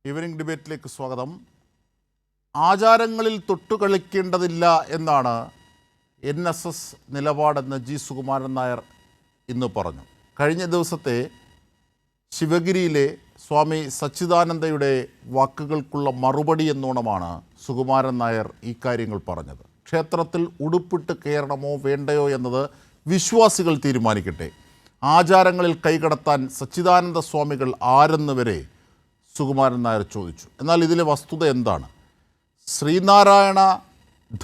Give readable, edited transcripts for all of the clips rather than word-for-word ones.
Evening ഡിബേറ്റിലേക്ക് സ്വാഗതം. ആചാരങ്ങളിൽ തൊട്ടുകളിക്കേണ്ടതില്ല എന്നാണ് NSS നിലപാടെന്ന് ജി സുകുമാരൻ നായർ ഇന്ന് പറഞ്ഞു. കഴിഞ്ഞ ദിവസത്തെ ശിവഗിരിയിലെ സ്വാമി സച്ചിദാനന്ദയുടെ വാക്കുകൾക്കുള്ള മറുപടി എന്നോണമാണ് സുകുമാരൻ നായർ ഈ കാര്യങ്ങൾ പറഞ്ഞത്. ക്ഷേത്രത്തിൽ ഉടുപ്പിട്ട് കയറണമോ വേണ്ടയോ എന്നത് വിശ്വാസികൾ തീരുമാനിക്കട്ടെ. ആചാരങ്ങളിൽ കൈകടത്താൻ സച്ചിദാനന്ദ സ്വാമികൾ ആരെന്ന് വരെ സുകുമാരൻ നായർ ചോദിച്ചു. എന്നാൽ ഇതിലെ വസ്തുത എന്താണ്? ശ്രീനാരായണ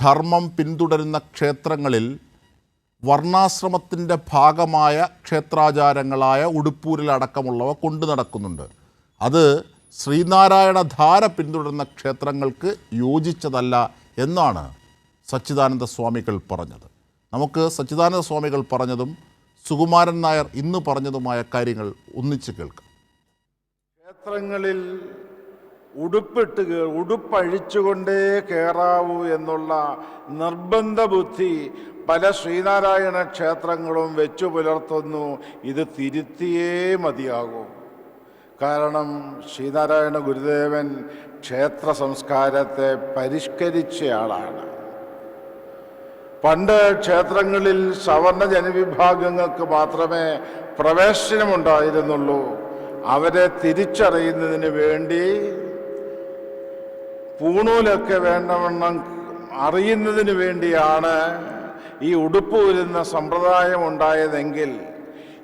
ധർമ്മം പിന്തുടരുന്ന ക്ഷേത്രങ്ങളിൽ വർണ്ണാശ്രമത്തിൻ്റെ ഭാഗമായ ക്ഷേത്രാചാരങ്ങളായ ഉടുപ്പൂരിലടക്കമുള്ളവ കൊണ്ടു നടക്കുന്നുണ്ട്. അത് ശ്രീനാരായണ ധാര പിന്തുടരുന്ന ക്ഷേത്രങ്ങൾക്ക് യോജിച്ചതല്ല എന്നാണ് സച്ചിദാനന്ദ സ്വാമികൾ പറഞ്ഞത്. നമുക്ക് സച്ചിദാനന്ദ സ്വാമികൾ പറഞ്ഞതും സുകുമാരൻ നായർ ഇന്ന് പറഞ്ഞതുമായ കാര്യങ്ങൾ ഒന്നിച്ച് കേൾക്കാം. ക്ഷേത്രങ്ങളിൽ ഉടുപ്പഴിച്ചുകൊണ്ടേ കയറാവൂ എന്നുള്ള നിർബന്ധ ബുദ്ധി പല ശ്രീനാരായണ ക്ഷേത്രങ്ങളും വെച്ചു പുലർത്തുന്നു. ഇത് തിരുത്തിയേ മതിയാകൂ. കാരണം ശ്രീനാരായണ ഗുരുദേവൻ ക്ഷേത്ര സംസ്കാരത്തെ പരിഷ്കരിച്ചയാളാണ്. പണ്ട് ക്ഷേത്രങ്ങളിൽ സവർണ ജനവിഭാഗങ്ങൾക്ക് മാത്രമേ പ്രവേശനമുണ്ടായിരുന്നുള്ളൂ. അവരെ തിരിച്ചറിയുന്നതിന് വേണ്ടി പൂണൂലൊക്കെ വേണ്ടവണ്ണം അറിയുന്നതിന് വേണ്ടിയാണ് ഈ ഉടുപ്പ് ഊരുന്ന സമ്പ്രദായം ഉണ്ടായതെങ്കിൽ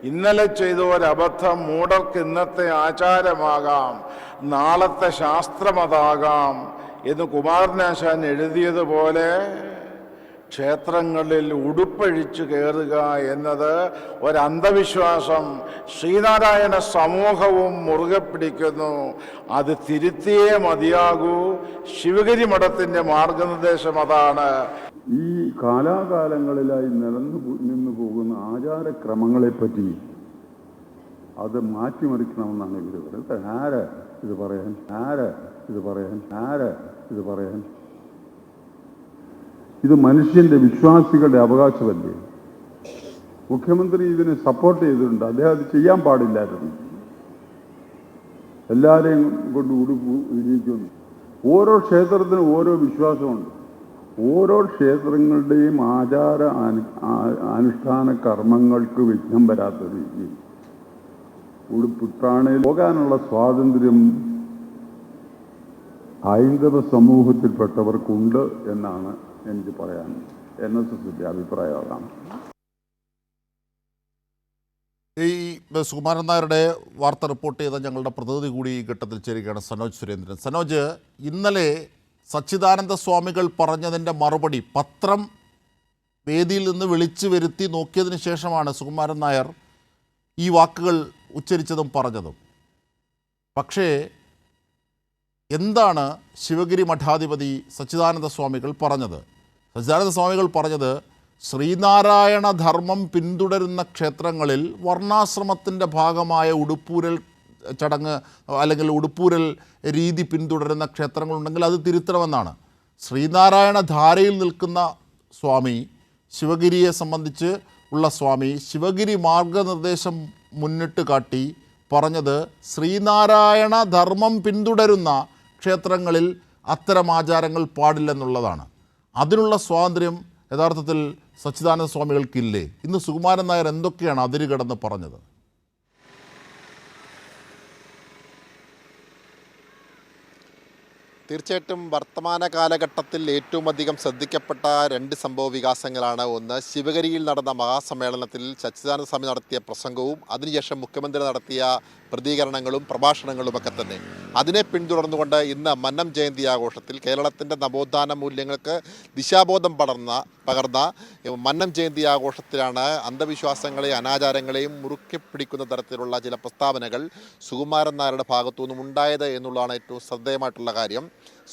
ഇന്നലെ ചെയ്ത ഒരബദ്ധം മൂഢർക്ക് ഇന്നത്തെ ആചാരമാകാം, നാളത്തെ ശാസ്ത്രമതാകാം എന്ന് കുമാരനാശാൻ എഴുതിയതുപോലെ ക്ഷേത്രങ്ങളിൽ ഉടുപ്പഴിച്ചു കയറുക എന്നത് ഒരന്ധവിശ്വാസം ശ്രീനാരായണ സമൂഹവും മുറുകെ പിടിക്കുന്നു. അത് തിരുത്തിയേ മതിയാകൂ. ശിവഗിരി മഠത്തിൻ്റെ മാർഗനിർദ്ദേശം അതാണ്. ഈ കാലാകാലങ്ങളിലായി നിന്നു പോകുന്ന ആചാരക്രമങ്ങളെപ്പറ്റി അത് മാറ്റിമറിക്കണമെന്നാണ് ഇവർ പറയുന്നത്. ആര് ഇത് പറയാൻ? ഇത് മനുഷ്യൻ്റെ വിശ്വാസികളുടെ അവകാശമല്ലേ? മുഖ്യമന്ത്രി ഇതിനെ സപ്പോർട്ട് ചെയ്തിട്ടുണ്ട്. അദ്ദേഹം അത് ചെയ്യാൻ പാടില്ലായിരുന്നു. എല്ലാവരെയും കൊണ്ട് ഉടുപ്പ് ഇരിക്കുന്നു. ഓരോ ക്ഷേത്രത്തിനും ഓരോ വിശ്വാസമുണ്ട്. ഓരോ ക്ഷേത്രങ്ങളുടെയും അനുഷ്ഠാന കർമ്മങ്ങൾക്ക് വിഘ്നം വരാത്ത രീതിയിൽ ഉടുപ്പിട്ടാണ് പോകാനുള്ള സ്വാതന്ത്ര്യം ഹൈന്ദവ സമൂഹത്തിൽപ്പെട്ടവർക്കുണ്ട് എന്നാണ് എനിക്ക് പറയാൻ NSSന്റെ അഭിപ്രായമാണ്. ഈ സുകുമാരൻ നായരുടെ വാർത്ത റിപ്പോർട്ട് ചെയ്ത ഞങ്ങളുടെ പ്രതിനിധി കൂടി ഈ ഘട്ടത്തിൽ ചേരുകയാണ്, സനോജ് സുരേന്ദ്രൻ. സനോജ്, ഇന്നലെ സച്ചിദാനന്ദ സ്വാമികൾ പറഞ്ഞതിൻ്റെ മറുപടി പത്രം വേദിയിൽ നിന്ന് വിളിച്ചു വരുത്തി നോക്കിയതിന് ശേഷമാണ് സുകുമാരൻ നായർ ഈ വാക്കുകൾ ഉച്ചരിച്ചതും പറഞ്ഞതും. പക്ഷേ എന്താണ് ശിവഗിരി മഠാധിപതി സച്ചിദാനന്ദ സ്വാമികൾ പറഞ്ഞത്? സച്ചിദാനന്ദ സ്വാമികൾ പറഞ്ഞത് ശ്രീനാരായണ ധർമ്മം പിന്തുടരുന്ന ക്ഷേത്രങ്ങളിൽ വർണ്ണാശ്രമത്തിൻ്റെ ഭാഗമായ ഉടുപ്പൂരൽ ചടങ്ങ് അല്ലെങ്കിൽ ഉടുപ്പൂരൽ രീതി പിന്തുടരുന്ന ക്ഷേത്രങ്ങളുണ്ടെങ്കിൽ അത് തിരുത്തണമെന്നാണ്. ശ്രീനാരായണ ധാരയിൽ നിൽക്കുന്ന സ്വാമി, ശിവഗിരിയെ സംബന്ധിച്ച് ഉള്ള സ്വാമി ശിവഗിരി മാർഗനിർദ്ദേശം മുന്നിട്ട് കാട്ടി പറഞ്ഞത് ശ്രീനാരായണ ധർമ്മം പിന്തുടരുന്ന ക്ഷേത്രങ്ങളിൽ അത്തരം ആചാരങ്ങൾ പാടില്ലെന്നുള്ളതാണ്. അതിനുള്ള സ്വാതന്ത്ര്യം യഥാർത്ഥത്തിൽ സച്ചിദാനന്ദ സ്വാമികൾക്കില്ലേ? ഇന്ന് സുകുമാരൻ നായർ എന്തൊക്കെയാണ് അതിരുകടന്ന് പറഞ്ഞത്? തീർച്ചയായിട്ടും വർത്തമാന കാലഘട്ടത്തിൽ ഏറ്റവും അധികം ശ്രദ്ധിക്കപ്പെട്ട രണ്ട് സംഭവ വികാസങ്ങളാണ്. ഒന്ന്, ശിവഗിരിയിൽ നടന്ന മഹാസമ്മേളനത്തിൽ സച്ചിദാനന്ദ സ്വാമി നടത്തിയ പ്രസംഗവും അതിനുശേഷം മുഖ്യമന്ത്രി നടത്തിയ പ്രതികരണങ്ങളും പ്രഭാഷണങ്ങളുമൊക്കെ തന്നെ. അതിനെ പിന്തുടർന്നുകൊണ്ട് ഇന്ന് മന്നം ജയന്തി ആഘോഷത്തിൽ കേരളത്തിൻ്റെ നവോത്ഥാന മൂല്യങ്ങൾക്ക് ദിശാബോധം പകർന്ന മന്നം ജയന്തി ആഘോഷത്തിലാണ് അന്ധവിശ്വാസങ്ങളെയും അനാചാരങ്ങളെയും മുറുക്കി പിടിക്കുന്ന തരത്തിലുള്ള ചില പ്രസ്താവനകൾ സുകുമാരൻ നായരുടെ ഭാഗത്തു നിന്നും ഉണ്ടായത് എന്നുള്ളതാണ് ഏറ്റവും ശ്രദ്ധേയമായിട്ടുള്ള കാര്യം.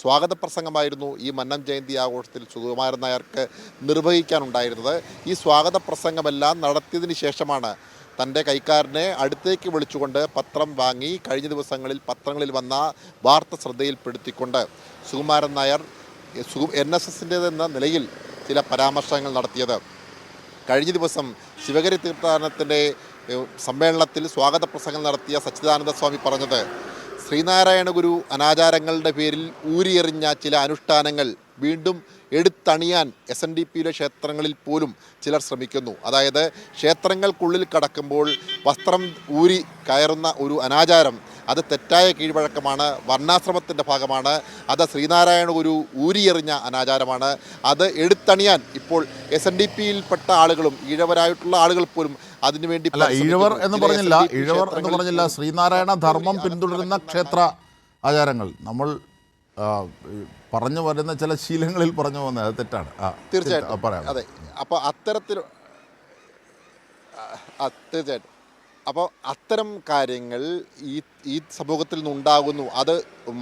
സ്വാഗത പ്രസംഗമായിരുന്നു ഈ മന്നം ജയന്തി ആഘോഷത്തിൽ സുകുമാരൻ നായർക്ക് നിർവഹിക്കാനുണ്ടായിരുന്നത്. ഈ സ്വാഗത പ്രസംഗമെല്ലാം നടത്തിയതിന് ശേഷമാണ് തൻ്റെ കൈക്കാരനെ അടുത്തേക്ക് വിളിച്ചുകൊണ്ട് പത്രം വാങ്ങി കഴിഞ്ഞ ദിവസങ്ങളിൽ പത്രങ്ങളിൽ വന്ന വാർത്ത ശ്രദ്ധയിൽപ്പെടുത്തിക്കൊണ്ട് സുകുമാരൻ നായർ NSSൻ്റേതെന്ന നിലയിൽ ചില പരാമർശങ്ങൾ നടത്തിയത്. കഴിഞ്ഞ ദിവസം ശിവഗിരി തീർത്ഥാടനത്തിൻ്റെ സമ്മേളനത്തിൽ സ്വാഗത പ്രസംഗം നടത്തിയ സച്ചിദാനന്ദ സ്വാമി പറഞ്ഞത് ശ്രീനാരായണ ഗുരു അനാചാരങ്ങളുടെ പേരിൽ ഊരിയെറിഞ്ഞ ചില അനുഷ്ഠാനങ്ങൾ വീണ്ടും എടുത്തണിയാൻ SNDPയിലെ ക്ഷേത്രങ്ങളിൽ പോലും ചിലർ ശ്രമിക്കുന്നു. അതായത് ക്ഷേത്രങ്ങൾക്കുള്ളിൽ കടക്കുമ്പോൾ വസ്ത്രം ഊരി കയറുന്ന ഒരു അനാചാരം അത് തെറ്റായ കീഴ്വഴക്കമാണ്, വർണ്ണാശ്രമത്തിൻ്റെ ഭാഗമാണ്. അത് ശ്രീനാരായണ ഗുരു ഊരിയെറിഞ്ഞ അനാചാരമാണ്. അത് എടുത്തണിയാൻ ഇപ്പോൾ SNDPയിൽപ്പെട്ട ആളുകളും ഈഴവരായിട്ടുള്ള ആളുകൾ പോലും അതിനുവേണ്ടി ഈഴവർ എന്ന് പറഞ്ഞില്ല ശ്രീനാരായണ ധർമ്മം പിന്തുടരുന്ന ക്ഷേത്ര ആചാരങ്ങൾ നമ്മൾ പറഞ്ഞു വരുന്ന ചില ശീലങ്ങളിൽ പറഞ്ഞു പോകുന്നത് അത് തെറ്റാണ്. തീർച്ചയായിട്ടും പറയാം. അതെ. അപ്പോൾ തീർച്ചയായിട്ടും അപ്പോൾ അത്തരം കാര്യങ്ങൾ ഈ സമൂഹത്തിൽ നിന്നുണ്ടാകുന്നു, അത്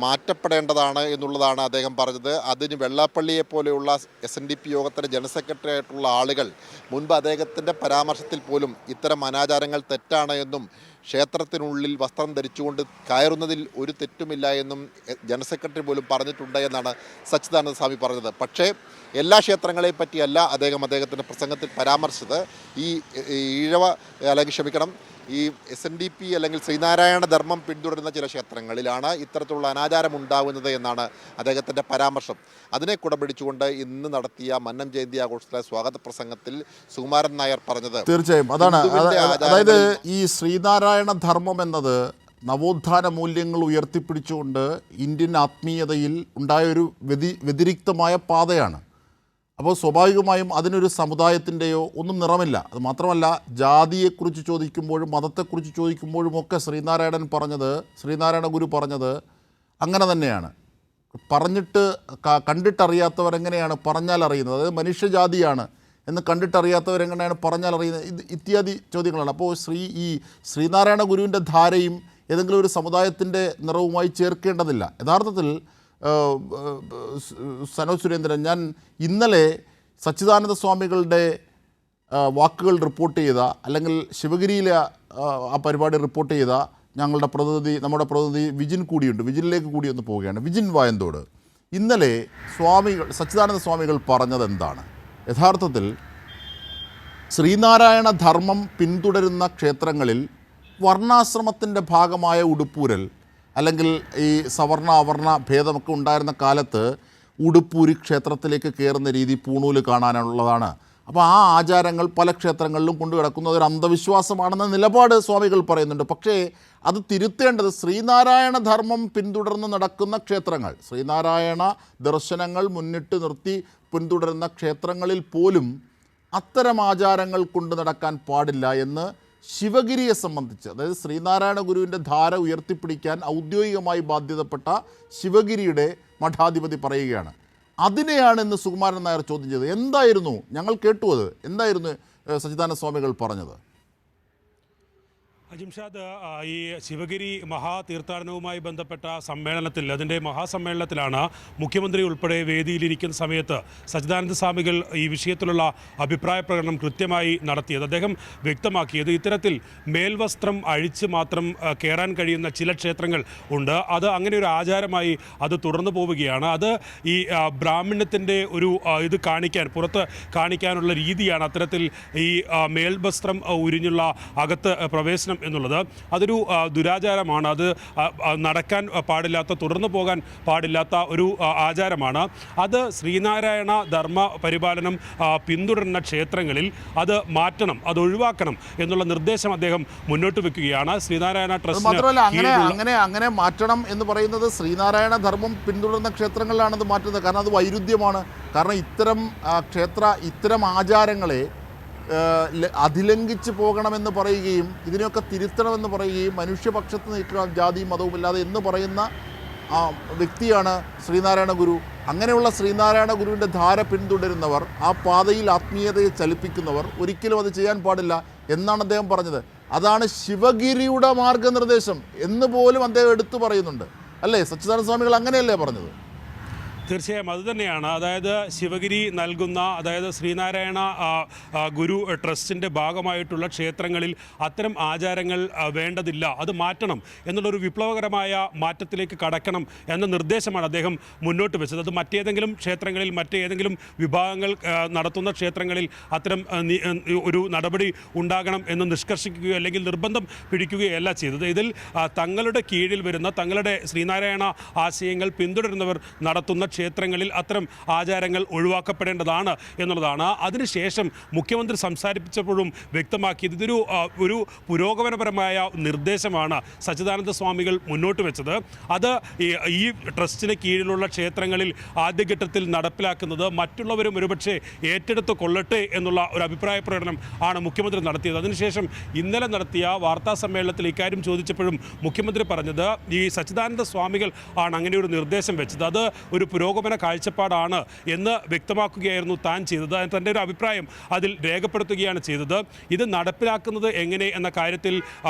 മാറ്റപ്പെടേണ്ടതാണ് എന്നുള്ളതാണ് അദ്ദേഹം പറഞ്ഞത്. അതിന് വെള്ളാപ്പള്ളിയെ പോലെയുള്ള SNDP യോഗത്തിൻ്റെ ജനറൽ സെക്രട്ടറി ആയിട്ടുള്ള ആളുകൾ മുൻപ് അദ്ദേഹത്തിൻ്റെ പരാമർശത്തിൽ പോലും ഇത്തരം അനാചാരങ്ങൾ തെറ്റാണ് എന്നും ക്ഷേത്രത്തിനുള്ളിൽ വസ്ത്രം ധരിച്ചുകൊണ്ട് കയറുന്നതിൽ ഒരു തെറ്റുമില്ല എന്നും ജനറൽ സെക്രട്ടറി പോലും പറഞ്ഞിട്ടുണ്ട് എന്നാണ് സച്ചിദാനന്ദ സ്വാമി പറഞ്ഞത്. പക്ഷേ എല്ലാ ക്ഷേത്രങ്ങളെയും പറ്റിയല്ല അദ്ദേഹത്തിൻ്റെ പ്രസംഗത്തിൽ പരാമർശിച്ചത്. ഈ ഈഴവ അല്ലെങ്കിൽ ക്ഷമിക്കണം ഈ SNDP അല്ലെങ്കിൽ ശ്രീനാരായണ ധർമ്മം പിന്തുടരുന്ന ചില ക്ഷേത്രങ്ങളിലാണ് ഇത്തരത്തിലുള്ള അനാചാരം ഉണ്ടാകുന്നത് എന്നാണ് അദ്ദേഹത്തിൻ്റെ പരാമർശം. അതിനെ കുടപിടിച്ചുകൊണ്ട് ഇന്ന് നടത്തിയ മന്നം ജയന്തി ആഘോഷത്തിലെ സ്വാഗത പ്രസംഗത്തിൽ സുകുമാരൻ നായർ പറഞ്ഞത് തീർച്ചയായും അതാണ്. അതായത് ഈ ശ്രീനാരായണ ധർമ്മം എന്നത് നവോത്ഥാന മൂല്യങ്ങൾ ഉയർത്തിപ്പിടിച്ചുകൊണ്ട് ഇന്ത്യൻ ആത്മീയതയിൽ ഉണ്ടായൊരു വ്യതിരിക്തമായ പാതയാണ്. അപ്പോൾ സ്വാഭാവികമായും അതിനൊരു സമുദായത്തിൻ്റെയോ ഒന്നും നിറമില്ല. അത് മാത്രമല്ല, ജാതിയെക്കുറിച്ച് ചോദിക്കുമ്പോഴും മതത്തെക്കുറിച്ച് ചോദിക്കുമ്പോഴും ഒക്കെ ശ്രീനാരായണ ഗുരു പറഞ്ഞത് അങ്ങനെ തന്നെയാണ്. പറഞ്ഞിട്ട് കണ്ടിട്ടറിയാത്തവരെങ്ങനെയാണ് പറഞ്ഞാൽ അറിയുന്നത്, അതായത് മനുഷ്യജാതിയാണ് എന്ന് കണ്ടിട്ടറിയാത്തവരെങ്ങനെയാണ് പറഞ്ഞാൽ അറിയുന്നത്, ഇത്യാദി ചോദ്യങ്ങളാണ്. അപ്പോൾ ഈ ശ്രീനാരായണ ഗുരുവിൻ്റെ ധാരയും ഏതെങ്കിലും ഒരു സമുദായത്തിൻ്റെ നിറവുമായി ചേർക്കേണ്ടതില്ല. യഥാർത്ഥത്തിൽ സനോജ് സുരേന്ദ്രൻ, ഞാൻ ഇന്നലെ സച്ചിദാനന്ദ സ്വാമികളുടെ വാക്കുകൾ റിപ്പോർട്ട് ചെയ്ത, അല്ലെങ്കിൽ ശിവഗിരിയിലെ ആ പരിപാടി റിപ്പോർട്ട് ചെയ്ത നമ്മുടെ പ്രതിനിധി വിജിൻ കൂടിയുണ്ട്. വിജിനിലേക്ക് കൂടി ഒന്ന് പോവുകയാണ്. വിജിൻ വായന്തോട്, ഇന്നലെ സച്ചിദാനന്ദ സ്വാമികൾ പറഞ്ഞത് എന്താണ്? യഥാർത്ഥത്തിൽ ശ്രീനാരായണ ധർമ്മം പിന്തുടരുന്ന ക്ഷേത്രങ്ങളിൽ വർണ്ണാശ്രമത്തിൻ്റെ ഭാഗമായ ഉടുപ്പൂരൽ അല്ലെങ്കിൽ ഈ സവർണ അവർണ ഭേദമൊക്കെ ഉണ്ടായിരുന്ന കാലത്ത് ഉടുപ്പൂരി ക്ഷേത്രത്തിലേക്ക് കയറുന്ന രീതി പൂണൂല് കാണാനുള്ളതാണ്. അപ്പോൾ ആ ആചാരങ്ങൾ പല ക്ഷേത്രങ്ങളിലും കൊണ്ടു കിടക്കുന്നത് ഒരു അന്ധവിശ്വാസമാണെന്ന നിലപാട് സ്വാമികൾ പറയുന്നുണ്ട്. പക്ഷേ അത് തിരുത്തേണ്ടത് ശ്രീനാരായണ ധർമ്മം പിന്തുടർന്ന് നടക്കുന്ന ക്ഷേത്രങ്ങൾ, ശ്രീനാരായണ ദർശനങ്ങൾ മുന്നിട്ട് നിർത്തി പിന്തുടരുന്ന ക്ഷേത്രങ്ങളിൽ പോലും അത്തരം ആചാരങ്ങൾ കൊണ്ടു നടക്കാൻ പാടില്ല എന്ന് ശിവഗിരിയെ സംബന്ധിച്ച്, അതായത് ശ്രീനാരായണ ഗുരുവിൻ്റെ ധാര ഉയർത്തിപ്പിടിക്കാൻ ഔദ്യോഗികമായി ബാധ്യതപ്പെട്ട ശിവഗിരിയുടെ മഠാധിപതി പറയുകയാണ്. അതിനെയാണ് ഇന്ന് സുകുമാരൻ നായർ ചോദ്യം ചെയ്തത്. എന്തായിരുന്നു, ഞങ്ങൾ കേട്ടു, അത് എന്തായിരുന്നു സച്ചിദാനന്ദ സ്വാമികൾ പറഞ്ഞത്? അജിംഷാദ്, ഈ ശിവഗിരി മഹാതീർത്ഥാടനവുമായി ബന്ധപ്പെട്ട സമ്മേളനത്തിൽ, അതിൻ്റെ മഹാസമ്മേളനത്തിലാണ് മുഖ്യമന്ത്രി ഉൾപ്പെടെ വേദിയിലിരിക്കുന്ന സമയത്ത് സച്ചിദാനന്ദ സ്വാമികൾ ഈ വിഷയത്തിലുള്ള അഭിപ്രായ പ്രകടനം കൃത്യമായി നടത്തിയത്. അദ്ദേഹം വ്യക്തമാക്കിയത് ഇത്തരത്തിൽ മേൽവസ്ത്രം അഴിച്ച് മാത്രം കയറാൻ കഴിയുന്ന ചില ക്ഷേത്രങ്ങൾ ഉണ്ട്. അത് അങ്ങനെ ഒരു ആചാരമായി അത് തുടർന്നു പോവുകയാണ്. അത് ഈ ബ്രാഹ്മണ്യത്തിൻ്റെ ഒരു ഇത് പുറത്ത് കാണിക്കാനുള്ള രീതിയാണ് അത്തരത്തിൽ ഈ മേൽവസ്ത്രം ഉരിഞ്ഞുള്ള അകത്ത് പ്രവേശനം എന്നുള്ളത്. അതൊരു ദുരാചാരമാണ്. അത് നടക്കാൻ പാടില്ലാത്ത, തുടർന്നു പോകാൻ പാടില്ലാത്ത ഒരു ആചാരമാണ്. അത് ശ്രീനാരായണ ധർമ്മ പരിപാലനം പിന്തുടരുന്ന ക്ഷേത്രങ്ങളിൽ അത് മാറ്റണം, അത് ഒഴിവാക്കണം എന്നുള്ള നിർദ്ദേശം അദ്ദേഹം മുന്നോട്ട് വെക്കുകയാണ്. ശ്രീനാരായണ ട്രസ്റ്റ് അങ്ങനെ മാറ്റണം എന്ന് പറയുന്നത് ശ്രീനാരായണ ധർമ്മം പിന്തുടരുന്ന ക്ഷേത്രങ്ങളിലാണ് അത് മാറ്റുന്നത്. കാരണം അത് വൈരുദ്ധ്യമാണ്. കാരണം ഇത്തരം ആചാരങ്ങളെ അതിലംഘിച്ച് പോകണമെന്ന് പറയുകയും ഇതിനെയൊക്കെ തിരുത്തണമെന്ന് പറയുകയും മനുഷ്യപക്ഷത്ത് നിൽക്കണം, ജാതിയും മതവും ഇല്ലാതെ എന്ന് പറയുന്ന വ്യക്തിയാണ് ശ്രീനാരായണ ഗുരു. അങ്ങനെയുള്ള ശ്രീനാരായണ ഗുരുവിൻ്റെ ധാര പിന്തുടരുന്നവർ, ആ പാതയിൽ ആത്മീയതയെ ചലിപ്പിക്കുന്നവർ ഒരിക്കലും അത് ചെയ്യാൻ പാടില്ല എന്നാണ് അദ്ദേഹം പറഞ്ഞത്. അതാണ് ശിവഗിരിയുടെ മാർഗനിർദ്ദേശം എന്ന് പോലും അദ്ദേഹം എടുത്തു പറയുന്നുണ്ട്, അല്ലേ? സച്ചിദാനന്ദ സ്വാമികൾ അങ്ങനെയല്ലേ പറഞ്ഞത്? തീർച്ചയായും അതുതന്നെയാണ്. അതായത് ശിവഗിരി നൽകുന്ന, അതായത് ശ്രീനാരായണ ഗുരു ട്രസ്റ്റിൻ്റെ ഭാഗമായിട്ടുള്ള ക്ഷേത്രങ്ങളിൽ അത്തരം ആചാരങ്ങൾ വേണ്ടതില്ല, അത് മാറ്റണം എന്നുള്ളൊരു വിപ്ലവകരമായ മാറ്റത്തിലേക്ക് കടക്കണം എന്ന നിർദ്ദേശമാണ് അദ്ദേഹം മുന്നോട്ട് വെച്ചത്. അത് മറ്റേതെങ്കിലും ക്ഷേത്രങ്ങളിൽ, മറ്റേതെങ്കിലും വിഭാഗങ്ങൾ നടത്തുന്ന ക്ഷേത്രങ്ങളിൽ അത്തരം ഒരു നടപടി ഉണ്ടാകണം എന്ന് നിഷ്കർഷിക്കുകയോ അല്ലെങ്കിൽ നിർബന്ധം പിടിക്കുകയല്ല ചെയ്തത്. ഇതിൽ തങ്ങളുടെ കീഴിൽ വരുന്ന, തങ്ങളുടെ ശ്രീനാരായണ ആശയങ്ങൾ പിന്തുടരുന്നവർ നടത്തുന്ന ക്ഷേത്രങ്ങളിൽ അത്തരം ആചാരങ്ങൾ ഒഴിവാക്കപ്പെടേണ്ടതാണ് എന്നുള്ളതാണ്. അതിനുശേഷം മുഖ്യമന്ത്രി സംസാരിപ്പിച്ചപ്പോഴും വ്യക്തമാക്കിയത് ഒരു പുരോഗമനപരമായ നിർദ്ദേശമാണ് സച്ചിദാനന്ദ സ്വാമികൾ മുന്നോട്ട് വെച്ചത്. അത് ഈ ട്രസ്റ്റിന് കീഴിലുള്ള ക്ഷേത്രങ്ങളിൽ ആദ്യഘട്ടത്തിൽ നടപ്പിലാക്കുന്നത് മറ്റുള്ളവരും ഒരുപക്ഷെ ഏറ്റെടുത്ത് കൊള്ളട്ടെ എന്നുള്ള ഒരു അഭിപ്രായ പ്രകടനം ആണ് മുഖ്യമന്ത്രി നടത്തിയത്. അതിനുശേഷം ഇന്നലെ നടത്തിയ വാർത്താ സമ്മേളനത്തിൽ ഇക്കാര്യം ചോദിച്ചപ്പോഴും മുഖ്യമന്ത്രി പറഞ്ഞത് ഈ സച്ചിദാനന്ദ സ്വാമികൾ ആണ് അങ്ങനെ ഒരു നിർദ്ദേശം വെച്ചത്, അത് ഒരു പുരോഗമന കാഴ്ചപ്പാടാണ് എന്ന് വ്യക്തമാക്കുകയായിരുന്നു താൻ ചെയ്തത്. തൻ്റെ ഒരു അഭിപ്രായം അതിൽ രേഖപ്പെടുത്തുകയാണ് ചെയ്തത്. ഇത് നടപ്പിലാക്കുന്നത് എങ്ങനെ എന്ന കാര്യത്തിൽ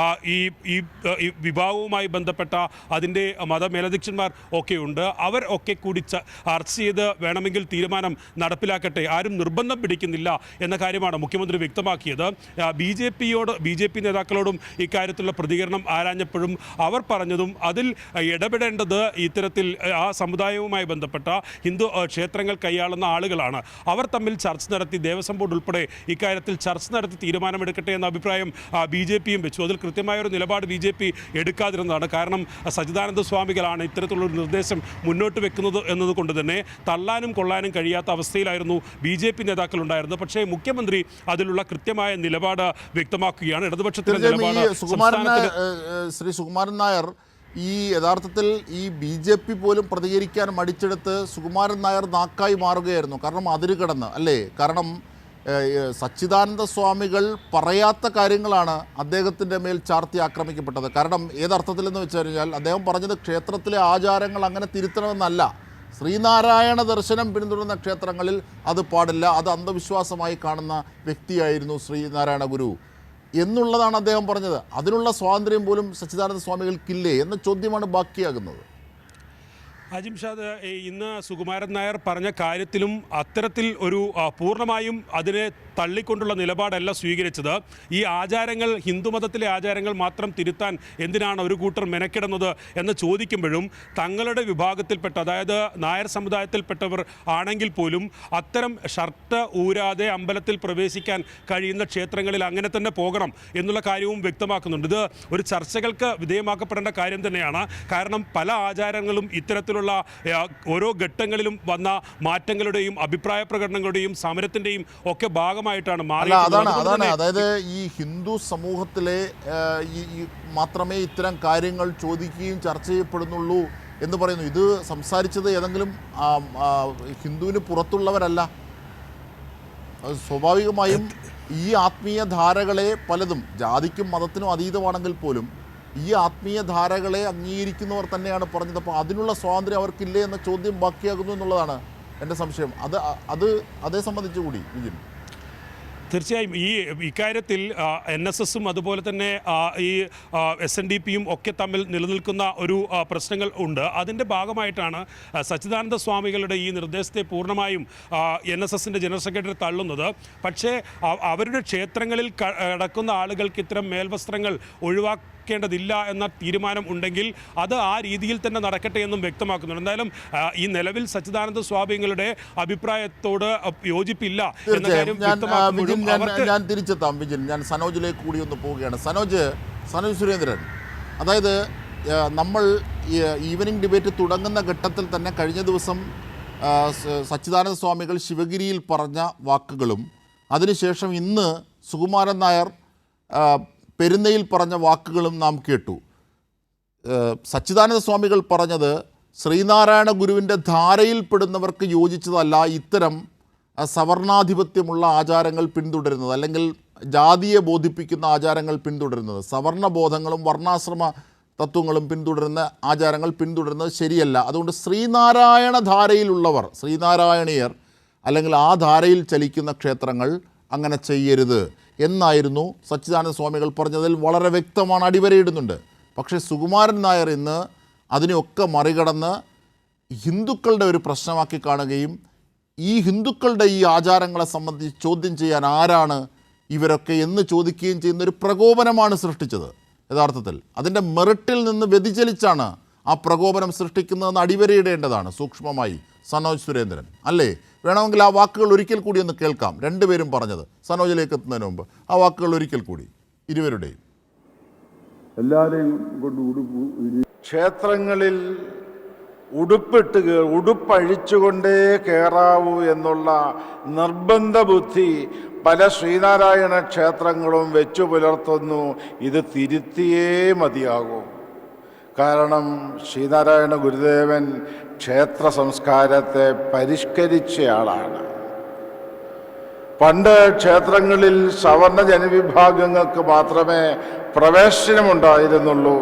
ഈ വിഭാഗവുമായി ബന്ധപ്പെട്ട അതിൻ്റെ മതമേലധ്യക്ഷന്മാർ ഒക്കെയുണ്ട്. അവർ ഒക്കെ കൂടി ചർച്ച ചെയ്ത് വേണമെങ്കിൽ തീരുമാനം നടപ്പിലാക്കട്ടെ, ആരും നിർബന്ധം പിടിക്കുന്നില്ല എന്ന കാര്യമാണ് മുഖ്യമന്ത്രി വ്യക്തമാക്കിയത്. ബി ജെ പി നേതാക്കളോടും ഇക്കാര്യത്തിലുള്ള പ്രതികരണം ആരാഞ്ഞപ്പോഴും അവർ പറഞ്ഞതും അതിൽ ഇടപെടേണ്ടത് ഇത്തരത്തിൽ ആ സമുദായവുമായി ബന്ധപ്പെട്ട ഹിന്ദു ക്ഷേത്രങ്ങൾ കൈയാളുന്ന ആളുകളാണ്. അവർ തമ്മിൽ ചർച്ച നടത്തി, ദേവസ്വം ബോർഡ് ഉൾപ്പെടെ ഇക്കാര്യത്തിൽ ചർച്ച നടത്തി തീരുമാനമെടുക്കട്ടെ എന്ന അഭിപ്രായം ബി ജെ പിയും വെച്ചു. അതിൽ കൃത്യമായൊരു നിലപാട് ബി ജെ പി എടുക്കാതിരുന്നതാണ്. കാരണം സച്ചിദാനന്ദ സ്വാമികളാണ് ഇത്തരത്തിലുള്ളൊരു നിർദ്ദേശം മുന്നോട്ട് വെക്കുന്നത് എന്നതുകൊണ്ട് തന്നെ തള്ളാനും കൊള്ളാനും കഴിയാത്ത അവസ്ഥയിലായിരുന്നു ബി ജെ പി നേതാക്കളുണ്ടായിരുന്നത്. പക്ഷേ മുഖ്യമന്ത്രി അതിലുള്ള കൃത്യമായ നിലപാട് വ്യക്തമാക്കുകയാണ്. ഇടതുപക്ഷത്തിൻ്റെ നിലപാട് ശ്രീ സുകുമാരൻ നായർ യഥാർത്ഥത്തിൽ ബി ജെ പി പോലും പ്രതികരിക്കാൻ മടിച്ചെടുത്ത് സുകുമാരൻ നായർ നാക്കായി മാറുകയായിരുന്നു. കാരണം അതിര് കടന്ന് അല്ലേ? കാരണം സച്ചിദാനന്ദ സ്വാമികൾ പറയാത്ത കാര്യങ്ങളാണ് അദ്ദേഹത്തിൻ്റെ മേൽ ചാർത്തി ആക്രമിക്കപ്പെട്ടത്. കാരണം ഏതർത്ഥത്തിലെന്ന് വെച്ച് കഴിഞ്ഞാൽ അദ്ദേഹം പറഞ്ഞത് ക്ഷേത്രത്തിലെ ആചാരങ്ങൾ അങ്ങനെ തിരുത്തണമെന്നല്ല, ശ്രീനാരായണ ദർശനം പിന്തുടരുന്ന ക്ഷേത്രങ്ങളിൽ അത് പാടില്ല, അത് അന്ധവിശ്വാസമായി കാണുന്ന വ്യക്തിയായിരുന്നു ശ്രീനാരായണ ഗുരു എന്നുള്ളതാണ് അദ്ദേഹം പറഞ്ഞത്. അതിനുള്ള സ്വാതന്ത്ര്യം പോലും സച്ചിദാനന്ദ സ്വാമികൾക്കില്ലേ എന്ന ചോദ്യമാണ് ബാക്കിയാകുന്നത്. അജിംഷാദ്, ഇന്ന് സുകുമാരൻ നായർ പറഞ്ഞ കാര്യത്തിലും അത്തരത്തിൽ ഒരു പൂർണ്ണമായും അതിനെ തള്ളിക്കൊണ്ടുള്ള നിലപാടല്ല സ്വീകരിച്ചത്. ഈ ആചാരങ്ങൾ, ഹിന്ദുമതത്തിലെ ആചാരങ്ങൾ മാത്രം തിരുത്താൻ എന്തിനാണ് ഒരു കൂട്ടർ മെനക്കിടുന്നത് എന്ന് ചോദിക്കുമ്പോഴും തങ്ങളുടെ വിഭാഗത്തിൽപ്പെട്ട, അതായത് നായർ സമുദായത്തിൽപ്പെട്ടവർ ആണെങ്കിൽ പോലും അത്തരം ഷർട്ട് ഊരാതെ അമ്പലത്തിൽ പ്രവേശിക്കാൻ കഴിയുന്ന ക്ഷേത്രങ്ങളിൽ അങ്ങനെ തന്നെ പോകണം എന്നുള്ള കാര്യവും വ്യക്തമാക്കുന്നുണ്ട്. ഇത് ഒരു ചർച്ചകൾക്ക് വിധേയമാക്കപ്പെടേണ്ട കാര്യം തന്നെയാണ്. കാരണം പല ആചാരങ്ങളും ഇത്തരത്തിലുള്ള ഓരോ ഘട്ടങ്ങളിലും വന്ന മാറ്റങ്ങളുടെയും അഭിപ്രായ പ്രകടനങ്ങളുടെയും സമരത്തിൻ്റെയും ഒക്കെ ഭാഗമായിട്ടാണ് അതാണ് അതായത് ഈ ഹിന്ദു സമൂഹത്തിലെ മാത്രമേ ഇത്തരം കാര്യങ്ങൾ ചോദിക്കുകയും ചർച്ച ചെയ്യപ്പെടുന്നുള്ളൂ എന്ന് പറയുന്നു. ഇത് സംസാരിച്ചത് ഏതെങ്കിലും ഹിന്ദുവിന് പുറത്തുള്ളവരല്ല. സ്വാഭാവികമായും ഈ ആത്മീയ ധാരകളെ പലതും ജാതിക്കും മതത്തിനും അതീതമാണെങ്കിൽ പോലും ഈ ആത്മീയ ധാരകളെ അംഗീകരിക്കുന്നവർ തന്നെയാണ് പറഞ്ഞത്. അപ്പോൾ അതിനുള്ള സ്വാതന്ത്ര്യം അവർക്കില്ലേ എന്ന ചോദ്യം ബാക്കിയാകുന്നു എന്നുള്ളതാണ് എൻ്റെ സംശയം. അതേ സംബന്ധിച്ച് കൂടി വിജിൻ. തീർച്ചയായും ഇക്കാര്യത്തിൽ NSSും അതുപോലെ തന്നെ ഈ SNDPയും ഒക്കെ തമ്മിൽ നിലനിൽക്കുന്ന ഒരു പ്രശ്നങ്ങൾ ഉണ്ട്. അതിൻ്റെ ഭാഗമായിട്ടാണ് സച്ചിദാനന്ദ സ്വാമികളുടെ ഈ നിർദ്ദേശത്തെ പൂർണ്ണമായും NSSൻ്റെ ജനറൽ സെക്രട്ടറി തള്ളുന്നത്. പക്ഷേ അവരുടെ ക്ഷേത്രങ്ങളിൽ കടക്കുന്ന ആളുകൾക്ക് ഇത്തരം മേൽവസ്ത്രങ്ങൾ ക്കേണ്ടതില്ല എന്ന തീരുമാനം ഉണ്ടെങ്കിൽ അത് ആ രീതിയിൽ തന്നെ നടക്കട്ടെ എന്നും വ്യക്തമാക്കുന്നുണ്ട്. എന്തായാലും ഈ നിലവിൽ സച്ചിദാനന്ദ സ്വാമികളുടെ അഭിപ്രായത്തോട് യോജിപ്പില്ല എന്ന കാര്യം ഞാൻ തിരിച്ചെത്താം വിജിൻ. ഞാൻ സനോജിലേക്ക് കൂടി ഒന്ന് പോവുകയാണ്. സനോജ് സുരേന്ദ്രൻ, അതായത് നമ്മൾ ഈവനിംഗ് ഡിബേറ്റ് തുടങ്ങുന്ന ഘട്ടത്തിൽ തന്നെ കഴിഞ്ഞ ദിവസം സച്ചിദാനന്ദ സ്വാമികൾ ശിവഗിരിയിൽ പറഞ്ഞ വാക്കുകളും അതിനുശേഷം ഇന്ന് സുകുമാരൻ നായർ പെരുന്നയിൽ പറഞ്ഞ വാക്കുകളും നാം കേട്ടു. സച്ചിദാനന്ദ സ്വാമികൾ പറഞ്ഞത് ശ്രീനാരായണ ഗുരുവിൻ്റെ ധാരയിൽപ്പെടുന്നവർക്ക് യോജിച്ചതല്ല ഇത്തരം സവർണാധിപത്യമുള്ള ആചാരങ്ങൾ പിന്തുടരുന്നത്, അല്ലെങ്കിൽ ജാതിയെ ബോധിപ്പിക്കുന്ന ആചാരങ്ങൾ പിന്തുടരുന്നത്, സവർണബോധങ്ങളും വർണ്ണാശ്രമ തത്വങ്ങളും പിന്തുടരുന്ന ആചാരങ്ങൾ പിന്തുടരുന്നത് ശരിയല്ല. അതുകൊണ്ട് ശ്രീനാരായണ ധാരയിലുള്ളവർ, ശ്രീനാരായണീയർ അല്ലെങ്കിൽ ആ ധാരയിൽ ചലിക്കുന്ന ക്ഷേത്രങ്ങൾ അങ്ങനെ ചെയ്യരുത് എന്നായിരുന്നു സച്ചിദാനന്ദ സ്വാമികൾ പറഞ്ഞതിൽ വളരെ വ്യക്തമാണ്, അടിവരയിടുന്നുണ്ട്. പക്ഷേ സുകുമാരൻ നായർ ഇന്ന് അതിനെയൊക്കെ മറികടന്ന് ഹിന്ദുക്കളുടെ ഒരു പ്രശ്നമാക്കി കാണുകയും ഈ ഹിന്ദുക്കളുടെ ഈ ആചാരങ്ങളെ സംബന്ധിച്ച് ചോദ്യം ചെയ്യാൻ ആരാണ് ഇവരൊക്കെ എന്ന് ചോദിക്കുകയും ചെയ്യുന്ന ഒരു പ്രകോപനമാണ് സൃഷ്ടിച്ചത്. യഥാർത്ഥത്തിൽ അതിൻ്റെ മെറിറ്റിൽ നിന്ന് വ്യതിചലിച്ചാണ് ആ പ്രകോപനം സൃഷ്ടിക്കുന്നതെന്ന് അടിവരയിടേണ്ടതാണ് സൂക്ഷ്മമായി സനോജ് സുരേന്ദ്രൻ, അല്ലേ? വേണമെങ്കിൽ ആ വാക്കുകൾ ഒരിക്കൽ കൂടി ഒന്ന് കേൾക്കാം, രണ്ടുപേരും പറഞ്ഞത്. സനോജിലേക്ക് എത്തുന്നതിന് മുമ്പ് ആ വാക്കുകൾ ഒരിക്കൽ കൂടി ഇരുവരുടെയും. എല്ലാവരെയും കൊണ്ട് ക്ഷേത്രങ്ങളിൽ ഉടുപ്പഴിച്ചുകൊണ്ടേ കയറാവൂ എന്നുള്ള നിർബന്ധ ബുദ്ധി പല ശ്രീനാരായണ ക്ഷേത്രങ്ങളും വെച്ചു പുലർത്തുന്നു. ഇത് തിരുത്തിയേ മതിയാകൂ. കാരണം ശ്രീനാരായണ ഗുരുദേവൻ ക്ഷേത്ര സംസ്കാരത്തെ പരിഷ്കരിച്ചയാളാണ്. പണ്ട് ക്ഷേത്രങ്ങളിൽ സവർണ ജനവിഭാഗങ്ങൾക്ക് മാത്രമേ പ്രവേശനമുണ്ടായിരുന്നുള്ളൂ.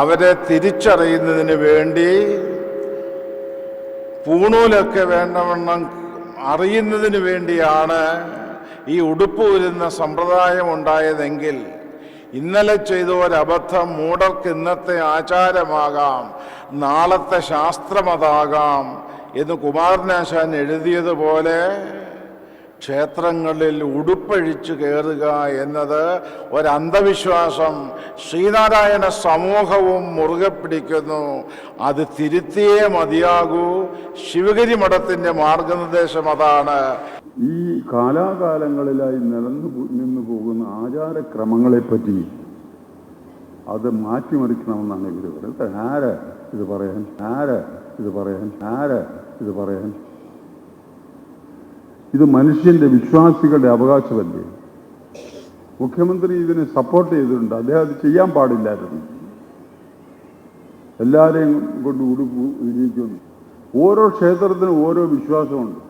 അവരെ തിരിച്ചറിയുന്നതിന് വേണ്ടി പൂണൂലൊക്കെ വേണ്ടവണ്ണം അറിയുന്നതിന് വേണ്ടിയാണ് ഈ ഉടുപ്പ് ഊരുന്ന സമ്പ്രദായം ഉണ്ടായതെങ്കിൽ ഇന്നലെ ചെയ്ത ഒരബദ്ധം മൂഢർക്ക് ഇന്നത്തെ ആചാരമാകാം, നാളത്തെ ശാസ്ത്രമതാകാം എന്ന് കുമാരനാശാൻ എഴുതിയതുപോലെ ക്ഷേത്രങ്ങളിൽ ഉടുപ്പഴിച്ചു കയറുക എന്നത് ഒരന്ധവിശ്വാസം ശ്രീനാരായണ സമൂഹവും മുറുകെ പിടിക്കുന്നു. അത് തിരുത്തിയേ മതിയാകൂ. ശിവഗിരി മഠത്തിൻ്റെ മാർഗനിർദ്ദേശം അതാണ്. ഈ കാലാകാലങ്ങളിലായി നിന്നു പോകുന്ന ആചാരക്രമങ്ങളെപ്പറ്റി അത് മാറ്റിമറിക്കണമെന്നാണ് ഇവർ പറയുന്നത്. ആര് ഇത് പറയാൻ? ഇത് മനുഷ്യന്റെ വിശ്വാസികളുടെ അവകാശമല്ലേ? മുഖ്യമന്ത്രി ഇതിനെ സപ്പോർട്ട് ചെയ്തിട്ടുണ്ട്. അദ്ദേഹം അത് ചെയ്യാൻ പാടില്ലായിരുന്നു. എല്ലാവരെയും കൊണ്ട് ഇരിക്കുന്നു. ഓരോ ക്ഷേത്രത്തിനും ഓരോ വിശ്വാസമുണ്ട്.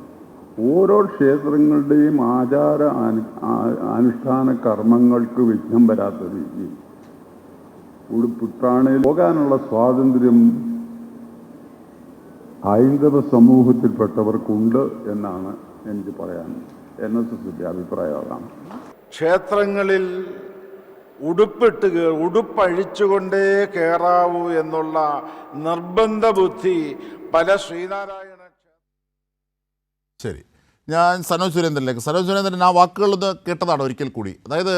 ഓരോ ക്ഷേത്രങ്ങളുടെയും അനുഷ്ഠാന കർമ്മങ്ങൾക്ക് വിഘ്നം വരാത്ത രീതിയിൽ ഉടുപ്പിട്ടാണ് പോകാനുള്ള സ്വാതന്ത്ര്യം ഹൈന്ദവ സമൂഹത്തിൽപ്പെട്ടവർക്കുണ്ട് എന്നാണ് എനിക്ക് പറയാൻ NSSന്റെ അഭിപ്രായം അതാണ്. ക്ഷേത്രങ്ങളിൽ ഉടുപ്പഴിച്ചുകൊണ്ടേ കയറാവൂ എന്നുള്ള നിർബന്ധ ബുദ്ധി പല ശ്രീനാരായണ. ശരി, ഞാൻ സനോജ് സുരേന്ദ്രൻ ആ വാക്കുകളൊന്ന് കേട്ടതാണ് ഒരിക്കൽ കൂടി. അതായത്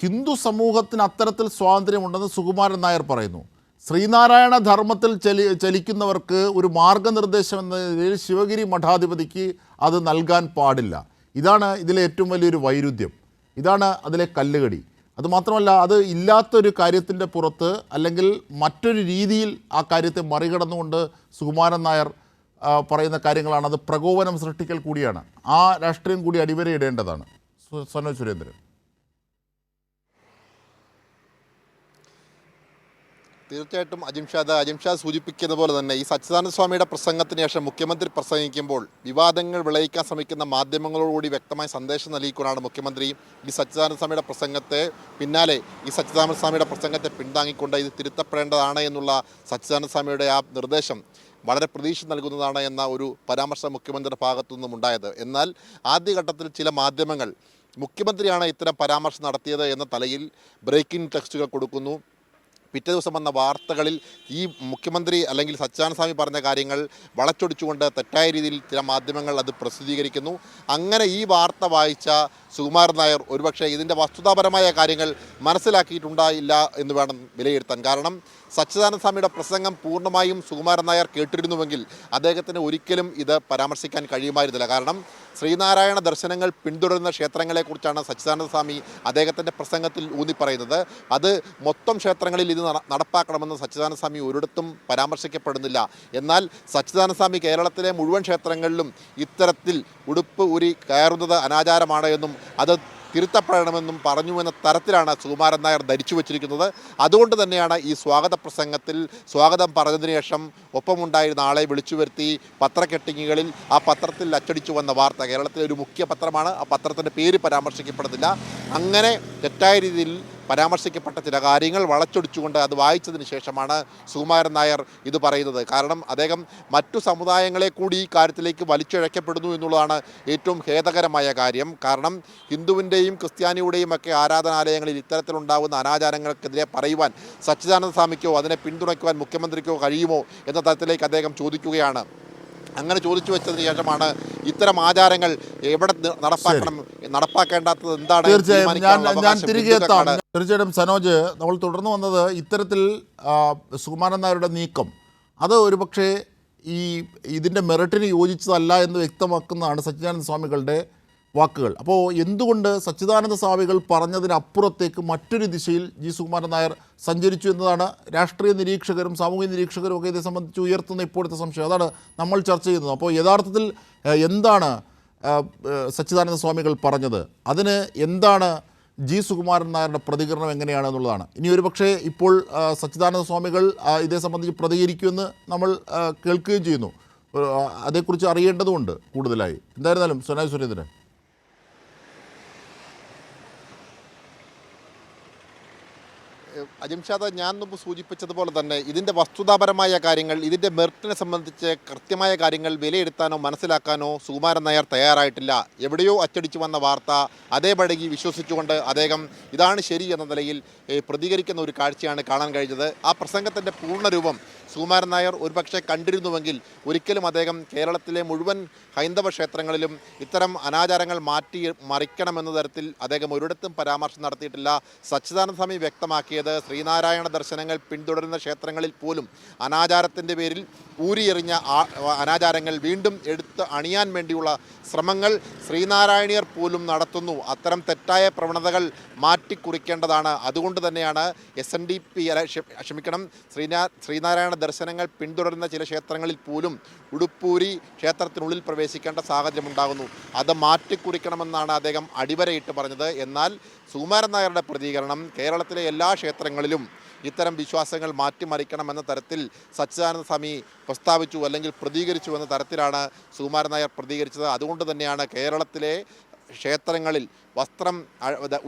ഹിന്ദു സമൂഹത്തിന് അത്തരത്തിൽ സ്വാതന്ത്ര്യമുണ്ടെന്ന് സുകുമാരൻ നായർ പറയുന്നു. ശ്രീനാരായണ ധർമ്മത്തിൽ ചലിക്കുന്നവർക്ക് ഒരു മാർഗനിർദ്ദേശം എന്ന നിലയിൽ ശിവഗിരി മഠാധിപതിക്ക് അത് നൽകാൻ പാടില്ല. ഇതാണ് ഇതിലെ ഏറ്റവും വലിയൊരു വൈരുദ്ധ്യം. ഇതാണ് അതിലെ കല്ലുകടി. അതുമാത്രമല്ല, അത് ഇല്ലാത്തൊരു കാര്യത്തിൻ്റെ പുറത്ത് അല്ലെങ്കിൽ മറ്റൊരു രീതിയിൽ ആ കാര്യത്തെ മറികടന്നുകൊണ്ട് സുകുമാരൻ നായർ പറയുന്ന കാര്യങ്ങളാണ്. അത് പ്രകോപനം സൃഷ്ടിക്കൽ കൂടിയാണ്. ആ രാഷ്ട്രീയം കൂടി അടിവരയിടേണ്ടതാണ്. സനോജ് സുരേന്ദ്രൻ. തീർച്ചയായിട്ടും അജിംഷാദ് സൂചിപ്പിക്കുന്ന പോലെ തന്നെ ഈ സച്ചിദാനന്ദ സ്വാമിയുടെ പ്രസംഗത്തിന് ശേഷം മുഖ്യമന്ത്രി പ്രസംഗിക്കുമ്പോൾ വിവാദങ്ങൾ വിളയിക്കാൻ ശ്രമിക്കുന്ന മാധ്യമങ്ങളോടുകൂടി വ്യക്തമായ സന്ദേശം നൽകിക്കൊണ്ടാണ് മുഖ്യമന്ത്രി ഈ സച്ചിദാനന്ദ സ്വാമിയുടെ പ്രസംഗത്തെ പിന്താങ്ങിക്കൊണ്ട് ഇത് തിരുത്തപ്പെടേണ്ടതാണ് എന്നുള്ള സച്ചിദാനന്ദ സ്വാമിയുടെ ആ നിർദ്ദേശം വളരെ പ്രതീക്ഷ നൽകുന്നതാണ് എന്ന ഒരു പരാമർശം മുഖ്യമന്ത്രിയുടെ ഭാഗത്തു നിന്നും ഉണ്ടായത്. എന്നാൽ ആദ്യഘട്ടത്തിൽ ചില മാധ്യമങ്ങൾ മുഖ്യമന്ത്രിയാണ് ഇത്തരം പരാമർശം നടത്തിയത് എന്ന തലയിൽ ബ്രേക്കിംഗ് ടെക്സ്റ്റുകൾ കൊടുക്കുന്നു. പിറ്റേ ദിവസം വന്ന വാർത്തകളിൽ ഈ മുഖ്യമന്ത്രി അല്ലെങ്കിൽ സച്ചിദാനന്ദ സ്വാമി പറഞ്ഞ കാര്യങ്ങൾ വളച്ചൊടിച്ചുകൊണ്ട് തെറ്റായ രീതിയിൽ ചില മാധ്യമങ്ങൾ അത് പ്രസിദ്ധീകരിക്കുന്നു. അങ്ങനെ ഈ വാർത്ത വായിച്ച സുകുമാരൻ നായർ ഒരുപക്ഷെ ഇതിൻ്റെ വസ്തുതാപരമായ കാര്യങ്ങൾ മനസ്സിലാക്കിയിട്ടുണ്ടായില്ല എന്ന് വേണം വിലയിരുത്താൻ. കാരണം സച്ചിദാനന്ദ സ്വാമിയുടെ പ്രസംഗം പൂർണ്ണമായും സുകുമാരൻ നായർ കേട്ടിരുന്നുവെങ്കിൽ അദ്ദേഹത്തിന് ഒരിക്കലും ഇത് പരാമർശിക്കാൻ കഴിയുമായിരുന്നില്ല. കാരണം ശ്രീനാരായണ ദർശനങ്ങൾ പിന്തുടരുന്ന ക്ഷേത്രങ്ങളെക്കുറിച്ചാണ് സച്ചിദാനന്ദ സ്വാമി അദ്ദേഹത്തിൻ്റെ പ്രസംഗത്തിൽ ഊന്നിപ്പറയുന്നത്. അത് മൊത്തം ക്ഷേത്രങ്ങളിൽ ഇത് നടപ്പാക്കണമെന്ന് സച്ചിദാനന്ദ സ്വാമി ഒരിടത്തും പരാമർശിക്കപ്പെടുന്നില്ല. എന്നാൽ സച്ചിദാനന്ദ സ്വാമി കേരളത്തിലെ മുഴുവൻ ക്ഷേത്രങ്ങളിലും ഇത്തരത്തിൽ ഉടുപ്പ് ഊരി കയറുന്നത് അനാചാരമാണ് എന്നും അത് തിരുത്തപ്പെടണമെന്നും പറഞ്ഞുവെന്ന തരത്തിലാണ് സുകുമാരൻ നായർ ധരിച്ചു വച്ചിരിക്കുന്നത്. അതുകൊണ്ട് തന്നെയാണ് ഈ സ്വാഗത പ്രസംഗത്തിൽ സ്വാഗതം പറഞ്ഞതിന് ശേഷം ഒപ്പമുണ്ടായിരുന്ന ആളെ വിളിച്ചു വരുത്തി പത്രക്കെട്ടിങ്ങുകളിൽ ആ പത്രത്തിൽ അച്ചടിച്ചു വന്ന വാർത്ത, കേരളത്തിലെ ഒരു മുഖ്യ പത്രമാണ്, ആ പത്രത്തിൻ്റെ പേര് പരാമർശിക്കപ്പെടുന്നില്ല, അങ്ങനെ തെറ്റായ രീതിയിൽ പരാമർശിക്കപ്പെട്ട ചില കാര്യങ്ങൾ വളച്ചൊടിച്ചുകൊണ്ട് അത് വായിച്ചതിന് ശേഷമാണ് സുകുമാരൻ നായർ ഇത് പറയുന്നത്. കാരണം അദ്ദേഹം മറ്റു സമുദായങ്ങളെ കൂടി ഈ കാര്യത്തിലേക്ക് വലിച്ചിഴക്കപ്പെടുന്നു എന്നുള്ളതാണ് ഏറ്റവും ഖേദകരമായ കാര്യം. കാരണം ഹിന്ദുവിൻ്റെയും ക്രിസ്ത്യാനിയുടെയും ഒക്കെ ആരാധനാലയങ്ങളിൽ ഇത്തരത്തിലുണ്ടാകുന്ന അനാചാരങ്ങൾക്കെതിരെ പറയുവാൻ സച്ചിദാനന്ദ സ്വാമിക്കോ അതിനെ പിന്തുണയ്ക്കുവാൻ മുഖ്യമന്ത്രിക്കോ കഴിയുമോ എന്ന തരത്തിലേക്ക് അദ്ദേഹം ചോദിക്കുകയാണ്. അങ്ങനെ ചോദിച്ചു വെച്ചതിന് ശേഷമാണ് ഇത്തരം ആചാരങ്ങൾ എവിടെ നടപ്പാക്കേണ്ടാത്തത് എന്താണ് തീർച്ചയായിട്ടും സനോജ്, നമ്മൾ തുടർന്ന് വന്നത് ഇത്തരത്തിൽ സുകുമാരൻ നായരുടെ നീക്കം അത് ഒരുപക്ഷെ ഇതിൻ്റെ മെറിറ്റിന് യോജിച്ചതല്ല എന്ന് വ്യക്തമാക്കുന്നതാണ് സച്ചിദാനന്ദ സ്വാമികളുടെ വാക്കുകൾ. അപ്പോൾ എന്തുകൊണ്ട് സച്ചിദാനന്ദ സ്വാമികൾ പറഞ്ഞതിനപ്പുറത്തേക്ക് മറ്റൊരു ദിശയിൽ ജി സുകുമാരൻ നായർ സഞ്ചരിച്ചു എന്നതാണ് രാഷ്ട്രീയ നിരീക്ഷകരും സാമൂഹിക നിരീക്ഷകരും ഒക്കെ ഇതേ സംബന്ധിച്ച് ഉയർത്തുന്ന ഇപ്പോഴത്തെ സംശയം. അതാണ് നമ്മൾ ചർച്ച ചെയ്യുന്നത്. അപ്പോൾ യഥാർത്ഥത്തിൽ എന്താണ് സച്ചിദാനന്ദ സ്വാമികൾ പറഞ്ഞത്, അതിന് എന്താണ് ജി സുകുമാരൻ നായരുടെ പ്രതികരണം എങ്ങനെയാണ് എന്നുള്ളതാണ്. ഇനി ഒരു പക്ഷേ ഇപ്പോൾ സച്ചിദാനന്ദ സ്വാമികൾ ഇതേ സംബന്ധിച്ച് പ്രതികരിക്കുമെന്ന് നമ്മൾ കേൾക്കുകയും ചെയ്യുന്നു. അതേക്കുറിച്ച് അറിയേണ്ടതുണ്ട് കൂടുതലായി. എന്തായിരുന്നാലും സോനായി സുരേന്ദ്രൻ, അജിംഷാദ്, ഞാൻ മുമ്പ് സൂചിപ്പിച്ചതുപോലെ തന്നെ ഇതിൻ്റെ വസ്തുതാപരമായ കാര്യങ്ങൾ, ഇതിൻ്റെ മെറിറ്റിനെ സംബന്ധിച്ച് കൃത്യമായ കാര്യങ്ങൾ വിലയിരുത്താനോ മനസ്സിലാക്കാനോ സുകുമാരൻ നായർ തയ്യാറായിട്ടില്ല. എവിടെയോ അച്ചടിച്ചു വന്ന വാർത്ത അതേപടി വിശ്വസിച്ചുകൊണ്ട് അദ്ദേഹം ഇതാണ് ശരി എന്ന നിലയിൽ പ്രതികരിക്കുന്ന ഒരു കാഴ്ചയാണ് കാണാൻ കഴിഞ്ഞത്. ആ പ്രസംഗത്തിൻ്റെ പൂർണ്ണരൂപം സുകുമാരൻ നായർ ഒരുപക്ഷെ കണ്ടിരുന്നുവെങ്കിൽ ഒരിക്കലും അദ്ദേഹം കേരളത്തിലെ മുഴുവൻ ഹൈന്ദവ ക്ഷേത്രങ്ങളിലും ഇത്തരം അനാചാരങ്ങൾ മാറ്റി മറിക്കണമെന്ന തരത്തിൽ അദ്ദേഹം ഒരിടത്തും പരാമർശം നടത്തിയിട്ടില്ല. സച്ചിദാനന്ദ സ്വാമി വ്യക്തമാക്കിയത് ശ്രീനാരായണ ദർശനങ്ങൾ പിന്തുടരുന്ന ക്ഷേത്രങ്ങളിൽ പോലും അനാചാരത്തിൻ്റെ പേരിൽ ഊരിയെറിഞ്ഞ അനാചാരങ്ങൾ വീണ്ടും എടുത്ത് അണിയാൻ വേണ്ടിയുള്ള ശ്രമങ്ങൾ ശ്രീനാരായണീയർ പോലും നടത്തുന്നു. അത്തരം തെറ്റായ പ്രവണതകൾ മാറ്റിക്കുറിക്കേണ്ടതാണ്. അതുകൊണ്ട് തന്നെയാണ് SNDP ശ്രീനാരായണ ദർശനങ്ങൾ പിന്തുടരുന്ന ചില ക്ഷേത്രങ്ങളിൽ പോലും ഉടുപ്പൂരി ക്ഷേത്രത്തിനുള്ളിൽ പ്രവേശിക്കേണ്ട സാഹചര്യം ഉണ്ടാകുന്നു. അത് മാറ്റിക്കുറിക്കണമെന്നാണ് അദ്ദേഹം അടിവരയിട്ട് പറഞ്ഞത്. എന്നാൽ സുകുമാരൻ നായരുടെ പ്രതികരണം കേരളത്തിലെ എല്ലാ ക്ഷേത്രങ്ങളിലും ഇത്തരം വിശ്വാസങ്ങൾ മാറ്റിമറിക്കണമെന്ന തരത്തിൽ സച്ചിദാനന്ദ സ്വാമി പ്രസ്താവിച്ചു അല്ലെങ്കിൽ പ്രതികരിച്ചു എന്ന തരത്തിലാണ് സുകുമാരൻ നായർ പ്രതികരിച്ചത്. അതുകൊണ്ട് തന്നെയാണ് കേരളത്തിലെ ക്ഷേത്രങ്ങളിൽ വസ്ത്രം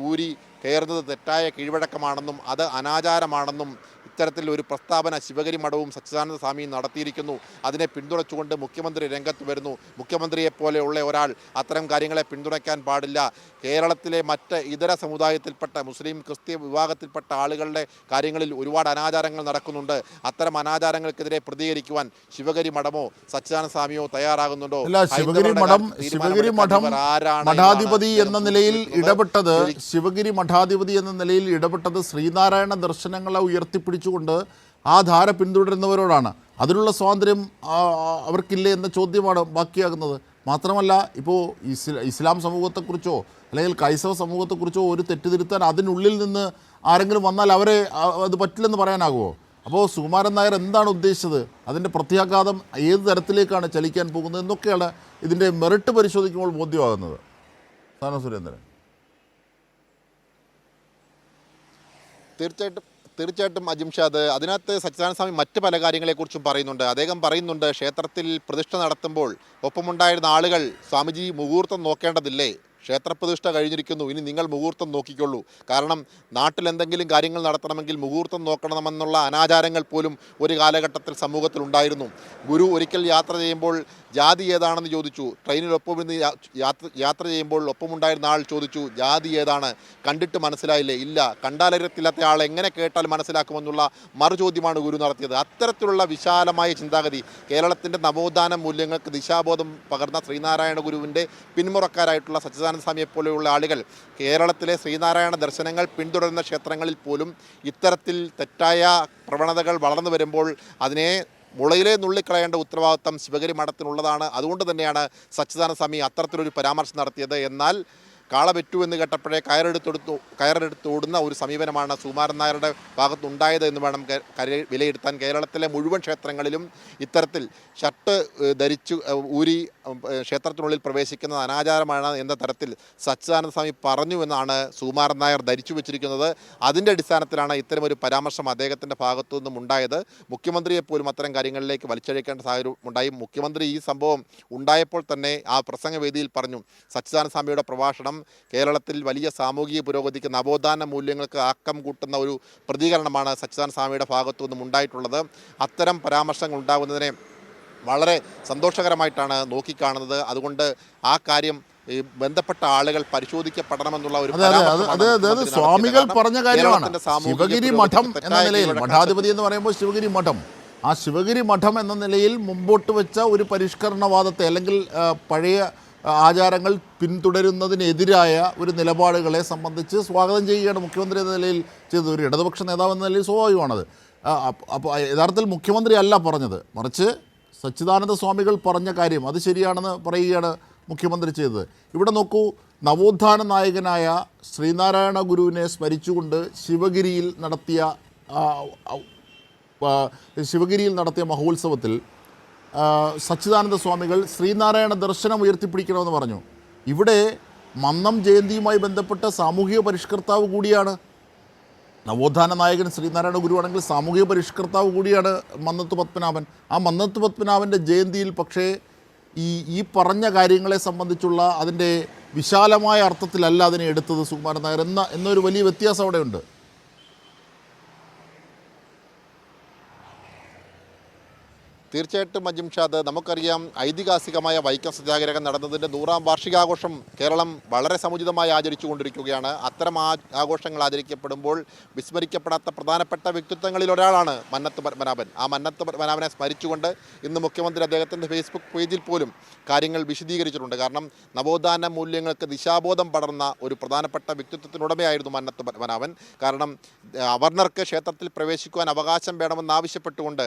ഊരി കയറുന്നത് തെറ്റായ കീഴ്വഴക്കമാണെന്നും അത് അനാചാരമാണെന്നും ഇത്തരത്തിൽ ഒരു പ്രസ്താവന ശിവഗിരി മഠവും സച്ചിദാനന്ദ സ്വാമിയും നടത്തിയിരിക്കുന്നു. അതിനെ പിന്തുണച്ചുകൊണ്ട് മുഖ്യമന്ത്രി രംഗത്ത് വരുന്നു. മുഖ്യമന്ത്രിയെപ്പോലെയുള്ള ഒരാൾ അത്തരം കാര്യങ്ങളെ പിന്തുണയ്ക്കാൻ പാടില്ല. കേരളത്തിലെ മറ്റ് ഇതര സമുദായത്തിൽപ്പെട്ട മുസ്ലിം ക്രിസ്ത്യൻ വിഭാഗത്തിൽപ്പെട്ട ആളുകളുടെ കാര്യങ്ങളിൽ ഒരുപാട് അനാചാരങ്ങൾ നടക്കുന്നുണ്ട്. അത്തരം അനാചാരങ്ങൾക്കെതിരെ പ്രതികരിക്കുവാൻ ശിവഗിരി മഠമോ സച്ചിദാനന്ദ സ്വാമിയോ തയ്യാറാകുന്നുണ്ടോ? ശിവഗിരി മഠം മഠാധിപതി എന്ന നിലയിൽ ഇടപെട്ടത് ശ്രീനാരായണ ദർശനങ്ങളെ ഉയർത്തിപ്പിടിച്ചുകൊണ്ട് ആ ധാര പിന്തുടരുന്നവരോടാണ്. അതിനുള്ള സ്വാതന്ത്ര്യം അവർക്കില്ലേ എന്ന ചോദ്യമാണ് ബാക്കിയാകുന്നത്. മാത്രമല്ല, ഇപ്പോൾ ഇസ്ലാം സമൂഹത്തെക്കുറിച്ചോ അല്ലെങ്കിൽ ക്രൈസ്തവ സമൂഹത്തെക്കുറിച്ചോ ഒരു തെറ്റിതിരുത്താൻ അതിനുള്ളിൽ നിന്ന് ആരെങ്കിലും വന്നാൽ അവരെ അത് പറ്റില്ലെന്ന് പറയാനാകുമോ? അപ്പോൾ സുകുമാരൻ നായർ എന്താണ് ഉദ്ദേശിച്ചത്, അതിൻ്റെ പ്രത്യാഘാതം ഏത് തരത്തിലേക്കാണ് ചലിക്കാൻ പോകുന്നത് എന്നൊക്കെയാണ് ഇതിൻ്റെ മെറിറ്റ് പരിശോധിക്കുമ്പോൾ ബോധ്യമാകുന്നത്. സുരേന്ദ്രൻ, തീർച്ചയായിട്ടും അജിംഷാദ്, അതിനകത്ത് സച്ചിദാനന്ദ സ്വാമി മറ്റ് പല കാര്യങ്ങളെക്കുറിച്ചും പറയുന്നുണ്ട്. അദ്ദേഹം പറയുന്നുണ്ട്, ക്ഷേത്രത്തിൽ പ്രതിഷ്ഠ നടത്തുമ്പോൾ ഒപ്പമുണ്ടായിരുന്ന ആളുകൾ സ്വാമിജി മുഹൂർത്തം നോക്കേണ്ടതില്ലേ? ക്ഷേത്രപ്രതിഷ്ഠ കഴിഞ്ഞിരിക്കുന്നു, ഇനി നിങ്ങൾ മുഹൂർത്തം നോക്കിക്കൊള്ളൂ. കാരണം നാട്ടിൽ എന്തെങ്കിലും കാര്യങ്ങൾ നടത്തണമെങ്കിൽ മുഹൂർത്തം നോക്കണമെന്നുള്ള അനാചാരങ്ങൾ പോലും ഒരു കാലഘട്ടത്തിൽ സമൂഹത്തിലുണ്ടായിരുന്നു. ഗുരു ഒരിക്കൽ യാത്ര ചെയ്യുമ്പോൾ ജാതി ഏതാണെന്ന് ചോദിച്ചു. ട്രെയിനിലൊപ്പം ഇന്ന് യാത്ര ചെയ്യുമ്പോൾ ഒപ്പമുണ്ടായിരുന്ന ആൾ ചോദിച്ചു, ജാതി ഏതാണ്? കണ്ടിട്ട് മനസ്സിലായില്ലേ? ഇല്ല. കണ്ടാലറിയത്തില്ലാത്ത ആൾ എങ്ങനെ കേട്ടാൽ മനസ്സിലാക്കുമെന്നുള്ള മറുചോദ്യമാണ് ഗുരു നടത്തിയത്. അത്തരത്തിലുള്ള വിശാലമായ ചിന്താഗതി, കേരളത്തിൻ്റെ നവോത്ഥാന മൂല്യങ്ങൾക്ക് ദിശാബോധം പകർന്ന ശ്രീനാരായണ ഗുരുവിൻ്റെ പിന്മുറക്കാരായിട്ടുള്ള സച്ചിദാനന്ദ സ്വാമിയെപ്പോലെയുള്ള ആളുകൾ കേരളത്തിലെ ശ്രീനാരായണ ദർശനങ്ങൾ പിന്തുടരുന്ന ക്ഷേത്രങ്ങളിൽ പോലും ഇത്തരത്തിൽ തെറ്റായ പ്രവണതകൾ വളർന്നു വരുമ്പോൾ അതിനെ മുളയിലെ നുള്ളിക്കളയേണ്ട ഉത്തരവാദിത്വം ശിവഗിരി മഠത്തിനുള്ളതാണ്. അതുകൊണ്ട് തന്നെയാണ് സച്ചിദാനന്ദ സ്വാമി അത്തരത്തിലൊരു പരാമർശം നടത്തിയത്. എന്നാൽ കാള പെറ്റു എന്ന് കേട്ടപ്പോഴേ കയറെടുത്ത് ഓടുന്ന ഒരു സമീപനമാണ് സുകുമാരൻ നായരുടെ ഭാഗത്തുണ്ടായത് എന്ന് വേണം വിലയിരുത്താൻ. കേരളത്തിലെ മുഴുവൻ ക്ഷേത്രങ്ങളിലും ഇത്തരത്തിൽ ഷർട്ട് ധരിച്ചു ഊരി ക്ഷേത്രത്തിനുള്ളിൽ പ്രവേശിക്കുന്നത് അനാചാരമാണ് എന്ന തരത്തിൽ സച്ചിദാനന്ദ സ്വാമി പറഞ്ഞു എന്നാണ് സുകുമാരൻ നായർ ധരിച്ചു വെച്ചിരിക്കുന്നത്. അതിൻ്റെ അടിസ്ഥാനത്തിലാണ് ഇത്തരമൊരു പരാമർശം അദ്ദേഹത്തിൻ്റെ ഭാഗത്തു നിന്നും ഉണ്ടായത്. മുഖ്യമന്ത്രിയെപ്പോലും അത്തരം കാര്യങ്ങളിലേക്ക് വലിച്ചഴിക്കേണ്ട സാഹചര്യം ഉണ്ടായി. മുഖ്യമന്ത്രി ഈ സംഭവം ഉണ്ടായപ്പോൾ തന്നെ ആ പ്രസംഗവേദിയിൽ പറഞ്ഞു, സച്ചിദാനന്ദ സ്വാമിയുടെ പ്രഭാഷണം കേരളത്തിൽ വലിയ സാമൂഹിക പുരോഗതിക്ക് നവോത്ഥാന മൂല്യങ്ങൾക്ക് ആക്കം കൂട്ടുന്ന ഒരു പ്രതികരണമാണ് സച്ചിദാനന്ദ സ്വാമിയുടെ ഭാഗത്തു നിന്നും ഉണ്ടായിട്ടുള്ളത്. അത്തരം പരാമർശങ്ങൾ ഉണ്ടാകുന്നതിനെ വളരെ സന്തോഷകരമായിട്ടാണ് നോക്കിക്കാണുന്നത്. അതുകൊണ്ട് ആ കാര്യം ഈ ബന്ധപ്പെട്ട ആളുകൾ പരിശോധിക്കപ്പെടണമെന്നുള്ള ഒരു സ്വാമികൾ പറഞ്ഞ കാര്യമാണ്. ശിവഗിരി മഠം എന്ന നിലയിൽ, മഠാധിപതി എന്ന് പറയുമ്പോൾ ശിവഗിരി മഠം, ആ ശിവഗിരി മഠം എന്ന നിലയിൽ മുമ്പോട്ട് വെച്ച ഒരു പരിഷ്കരണവാദത്തെ അല്ലെങ്കിൽ പഴയ ആചാരങ്ങൾ പിന്തുടരുന്നതിനെതിരായ ഒരു നിലപാടുകളെ സംബന്ധിച്ച് സ്വാഗതം ചെയ്യുകയാണ് മുഖ്യമന്ത്രി എന്ന നിലയിൽ ചെയ്തത്. ഒരു ഇടതുപക്ഷ നേതാവ് എന്ന നിലയിൽ സ്വാഭാവികമാണത്. അപ്പോൾ യഥാർത്ഥത്തിൽ മുഖ്യമന്ത്രി അല്ല പറഞ്ഞത്, മറിച്ച് സച്ചിദാനന്ദ സ്വാമികൾ പറഞ്ഞ കാര്യം അത് ശരിയാണെന്ന് പറയുകയാണ് മുഖ്യമന്ത്രി ചെയ്തത്. ഇവിടെ നോക്കൂ, നവോത്ഥാന നായകനായ ശ്രീനാരായണ ഗുരുവിനെ സ്മരിച്ചുകൊണ്ട് ശിവഗിരിയിൽ നടത്തിയ മഹോത്സവത്തിൽ സച്ചിദാനന്ദ സ്വാമികൾ ശ്രീനാരായണ ദർശനം ഉയർത്തിപ്പിടിക്കണമെന്ന് പറഞ്ഞു. ഇവിടെ മന്നം ജയന്തിയുമായി ബന്ധപ്പെട്ട സാമൂഹിക പരിഷ്കർത്താവ് കൂടിയാണ് നവോത്ഥാന നായകൻ ശ്രീനാരായണ ഗുരുവാണെങ്കിൽ സാമൂഹിക പരിഷ്കർത്താവ് കൂടിയാണ് മന്നത്ത് പത്മനാഭൻ. ആ മന്നത്ത് പത്മനാഭൻ്റെ ജയന്തിയിൽ പക്ഷേ ഈ പറഞ്ഞ കാര്യങ്ങളെ സംബന്ധിച്ചുള്ള അതിൻ്റെ വിശാലമായ അർത്ഥത്തിലല്ല അതിനെ എടുത്തത് സുകുമാരൻ നായർ എന്നൊരു വലിയ വ്യത്യാസം അവിടെയുണ്ട്. തീർച്ചയായിട്ടും അജിംഷാദ്, നമുക്കറിയാം ഐതിഹാസികമായ വൈക്കം സത്യാഗ്രഹം നടന്നതിൻ്റെ 100ാം വാർഷികാഘോഷം കേരളം വളരെ സമുചിതമായി ആചരിച്ചു കൊണ്ടിരിക്കുകയാണ്. അത്തരം ആഘോഷങ്ങൾ ആചരിക്കപ്പെടുമ്പോൾ വിസ്മരിക്കപ്പെടാത്ത പ്രധാനപ്പെട്ട വ്യക്തിത്വങ്ങളിൽ ഒരാളാണ് മന്നത്ത് പത്മനാഭൻ. ആ മന്നത്ത് പത്മനാഭനെ സ്മരിച്ചുകൊണ്ട് ഇന്ന് മുഖ്യമന്ത്രി അദ്ദേഹത്തിൻ്റെ ഫേസ്ബുക്ക് പേജിൽ പോലും കാര്യങ്ങൾ വിശദീകരിച്ചിട്ടുണ്ട്. കാരണം നവോത്ഥാന മൂല്യങ്ങൾക്ക് ദിശാബോധം പടർന്ന ഒരു പ്രധാനപ്പെട്ട വ്യക്തിത്വത്തിനുടമയായിരുന്നു മന്നത്ത് പത്മനാഭൻ. കാരണം അവർണർക്ക് ക്ഷേത്രത്തിൽ പ്രവേശിക്കുവാൻ അവകാശം വേണമെന്നാവശ്യപ്പെട്ടുകൊണ്ട്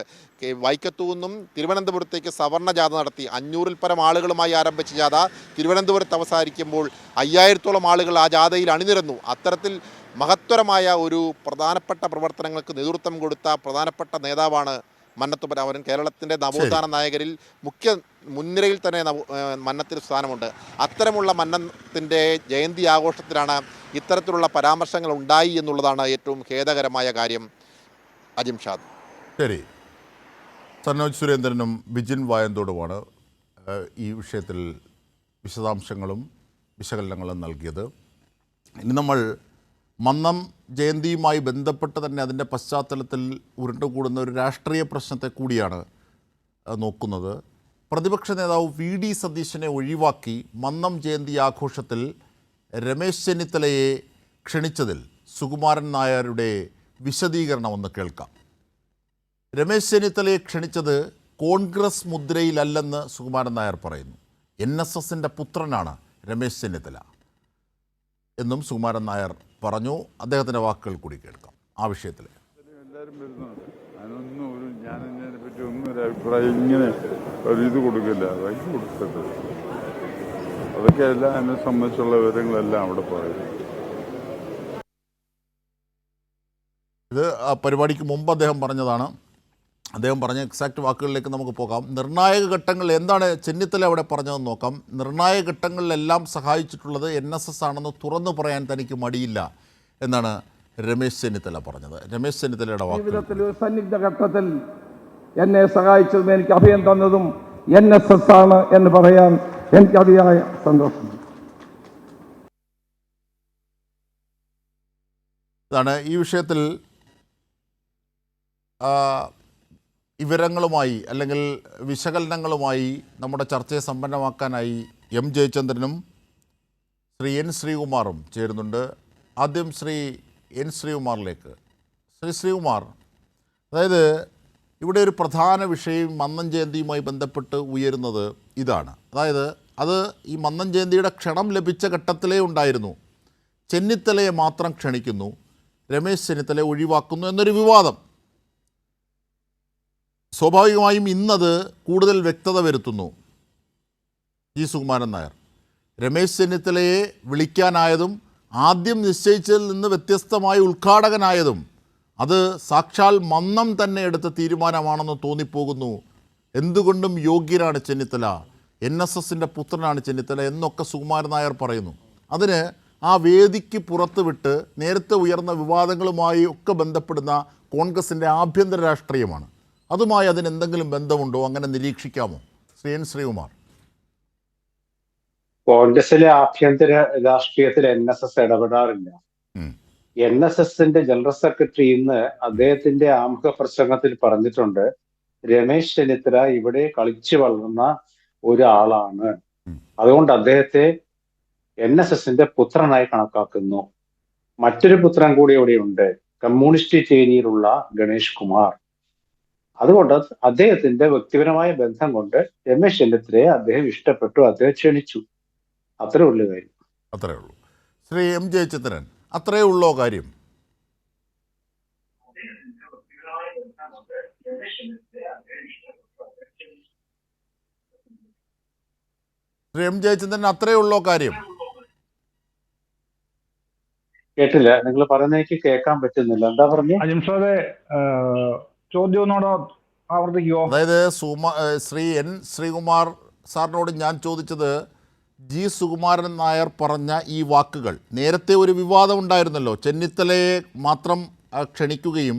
വൈക്കത്തു നിന്നും തിരുവനന്തപുരത്തേക്ക് സവർണ ജാഥ നടത്തി. 500-ൽ പരം ആളുകളുമായി ആരംഭിച്ച ജാഥ തിരുവനന്തപുരത്ത് അവസാനിക്കുമ്പോൾ 5000-ത്തോളം ആളുകൾ ആ ജാഥയിൽ അണിനിരന്നു. അത്തരത്തിൽ മഹത്തരമായ ഒരു പ്രധാനപ്പെട്ട പ്രവർത്തനങ്ങൾക്ക് നേതൃത്വം കൊടുത്ത പ്രധാനപ്പെട്ട നേതാവാണ് മന്നത്ത് പത്മനാഭൻ. കേരളത്തിൻ്റെ നവോത്ഥാന നായകരിൽ മുൻനിരയിൽ തന്നെ മന്നത്തിന് സ്ഥാനമുണ്ട്. അത്തരമുള്ള മന്നത്തിൻ്റെ ജയന്തി ആഘോഷത്തിലാണ് ഇത്തരത്തിലുള്ള പരാമർശങ്ങൾ ഉണ്ടായി എന്നുള്ളതാണ് ഏറ്റവും ഖേദകരമായ കാര്യം. അജിംഷാദ്. ശരി, സനോജ് സുരേന്ദ്രനും ബിജിൻ വായന്തോടുമാണ് ഈ വിഷയത്തിൽ വിശദാംശങ്ങളും വിശകലനങ്ങളും നൽകിയത്. ഇനി നമ്മൾ മന്നം ജയന്തിയുമായി ബന്ധപ്പെട്ട് തന്നെ അതിൻ്റെ പശ്ചാത്തലത്തിൽ ഉരുണ്ടുകൂടുന്ന ഒരു രാഷ്ട്രീയ പ്രശ്നത്തെ കൂടിയാണ് നോക്കുന്നത്. പ്രതിപക്ഷ നേതാവ് VD സതീശനെ ഒഴിവാക്കി മന്നം ജയന്തി ആഘോഷത്തിൽ രമേശ് ചെന്നിത്തലയെ ക്ഷണിച്ചതിൽ സുകുമാരൻ നായരുടെ വിശദീകരണം ഒന്ന് കേൾക്കാം. രമേശ് ചെന്നിത്തലയെ ക്ഷണിച്ചത് കോൺഗ്രസ് മുദ്രയിലല്ലെന്ന് സുകുമാരൻ നായർ പറയുന്നു. NSSൻ്റെ പുത്രനാണ് രമേശ് ചെന്നിത്തല എന്നും സുകുമാരൻ നായർ പറഞ്ഞു. അദ്ദേഹത്തിൻ്റെ വാക്കുകൾ കൂടി കേൾക്കാം ആ വിഷയത്തിൽ. എല്ലാവരും വരുന്നുണ്ട്, അതിനൊന്നും ഞാൻ ഇതിനെ പറ്റി ഒന്നും ഒരു അഭിപ്രായം ഇങ്ങനെ ഒരു ഇത് കൊടുക്കില്ല, വൈകി കൊടുക്കട്ടെ. അതൊക്കെ എല്ലാം എന്നെ സംബന്ധിച്ചുള്ള വിവരങ്ങളെല്ലാം അവിടെ പറയും. ഇത് ആ പരിപാടിക്ക് മുമ്പ് അദ്ദേഹം പറഞ്ഞതാണ്. അദ്ദേഹം പറഞ്ഞ എക്സാക്റ്റ് വാക്കുകളിലേക്ക് നമുക്ക് പോകാം. നിർണായക ഘട്ടങ്ങളിൽ എന്താണ് ചെന്നിത്തല അവിടെ പറഞ്ഞതെന്ന് നോക്കാം. നിർണായക ഘട്ടങ്ങളിലെല്ലാം സഹായിച്ചിട്ടുള്ളത് NSS ആണെന്ന് തുറന്നു പറയാൻ തനിക്ക് മടിയില്ല എന്നാണ് രമേശ് ചെന്നിത്തല പറഞ്ഞത്. രമേശ് ചെന്നിത്തലയുടെ ജീവിതത്തിൽ ഒരു സന്നിഗ്ധ ഘട്ടത്തിൽ എന്നെ സഹായിച്ചതും എനിക്ക് അഭയം തന്നതും NSS ആണ് എന്ന് പറയാൻ എനിക്ക് അതിയായ സന്തോഷം. ഇതാണ് ഈ വിഷയത്തിൽ വിവരങ്ങളുമായി അല്ലെങ്കിൽ വിശകലനങ്ങളുമായി നമ്മുടെ ചർച്ചയെ സമ്പന്നമാക്കാനായി M ജയചന്ദ്രനും ശ്രീ N ശ്രീകുമാറും ചേരുന്നുണ്ട്. ആദ്യം ശ്രീ N ശ്രീകുമാറിലേക്ക്. ശ്രീകുമാർ, അതായത് ഇവിടെ ഒരു പ്രധാന വിഷയം മന്നം ജയന്തിയുമായി ബന്ധപ്പെട്ട് ഉയരുന്നത് ഇതാണ്. അതായത് അത് ഈ മന്നം ജയന്തിയുടെ ക്ഷണം ലഭിച്ച ഘട്ടത്തിലേ ഉണ്ടായിരുന്നു. ചെന്നിത്തലയെ മാത്രം ക്ഷണിക്കുന്നു, രമേശ് ചെന്നിത്തലയെ ഒഴിവാക്കുന്നു എന്നൊരു വിവാദം. സ്വാഭാവികമായും ഇന്നത് കൂടുതൽ വ്യക്തത വരുത്തുന്നു. സുകുമാരൻ നായർ രമേശ് ചെന്നിത്തലയെ വിളിക്കാനായതും ആദ്യം നിശ്ചയിച്ചതിൽ നിന്ന് വ്യത്യസ്തമായി ഉദ്ഘാടകനായതും അത് സാക്ഷാൽ മന്നം തന്നെ എടുത്ത തീരുമാനമാണെന്ന് തോന്നിപ്പോകുന്നു. എന്തുകൊണ്ടും യോഗ്യനാണ് ചെന്നിത്തല, NSSൻ്റെ പുത്രനാണ് ചെന്നിത്തല എന്നൊക്കെ സുകുമാരൻ നായർ പറയുന്നു. അതിന് ആ വേദിക്ക് പുറത്ത് വിട്ട് നേരത്തെ ഉയർന്ന വിവാദങ്ങളുമായി ഒക്കെ ബന്ധപ്പെടുന്ന കോൺഗ്രസിൻ്റെ ആഭ്യന്തര രാഷ്ട്രീയമാണ്. അതുമായി അതിനെന്തെങ്കിലും ബന്ധമുണ്ടോ? അങ്ങനെ നിരീക്ഷിക്കാമോ? ശ്രീ N ശ്രീകുമാർ. കോൺഗ്രസിലെ ആഭ്യന്തര രാഷ്ട്രീയത്തിൽ NSS ഇടപെടാറില്ല. ഉം. NSSന്റെ ജനറൽ സെക്രട്ടറി ഇന്ന് അദ്ദേഹത്തിന്റെ ആമുഖ പ്രസംഗത്തിൽ പറഞ്ഞിട്ടുണ്ട്, രമേശ് ചെന്നിത്തല ഇവിടെ കളിച്ചു വളർന്ന ഒരാളാണ്, അതുകൊണ്ട് അദ്ദേഹത്തെ NSSന്റെ പുത്രനായി കണക്കാക്കുന്നു. മറ്റൊരു പുത്രൻ കൂടി ഇവിടെയുണ്ട്, കമ്മ്യൂണിസ്റ്റ് ചേരിയിലുള്ള ഗണേഷ് കുമാർ. അതുകൊണ്ട് അദ്ദേഹത്തിന്റെ വ്യക്തിപരമായ ബന്ധം കൊണ്ട് രമേശ് ചെന്നിത്തലയെ അദ്ദേഹം ഇഷ്ടപ്പെട്ടു, അദ്ദേഹം ക്ഷണിച്ചു. അത്രേ ഉള്ളു കാര്യം. അത്രേ ഉള്ളൂ. ശ്രീ എം ജയചന്ദ്രൻ, അത്രേ ഉള്ളോ കാര്യം? ശ്രീ എം ജയചന്ദ്രൻ, അത്രേ ഉള്ളോ കാര്യം? കേട്ടില്ല, നിങ്ങൾ പറയുന്ന എനിക്ക് കേൾക്കാൻ പറ്റുന്നില്ല. എന്താ പറഞ്ഞു? അജിംഷാദെ, ചോദ്യം ഒന്നോട് ആവർത്തിക്കുമോ? അതായത് ശ്രീ എൻ ശ്രീകുമാർ സാറിനോട് ഞാൻ ചോദിച്ചത്, ജി സുകുമാരൻ നായർ പറഞ്ഞ ഈ വാക്കുകൾ, നേരത്തെ ഒരു വിവാദം ഉണ്ടായിരുന്നല്ലോ, ചെന്നിത്തലയെ മാത്രം ക്ഷണിക്കുകയും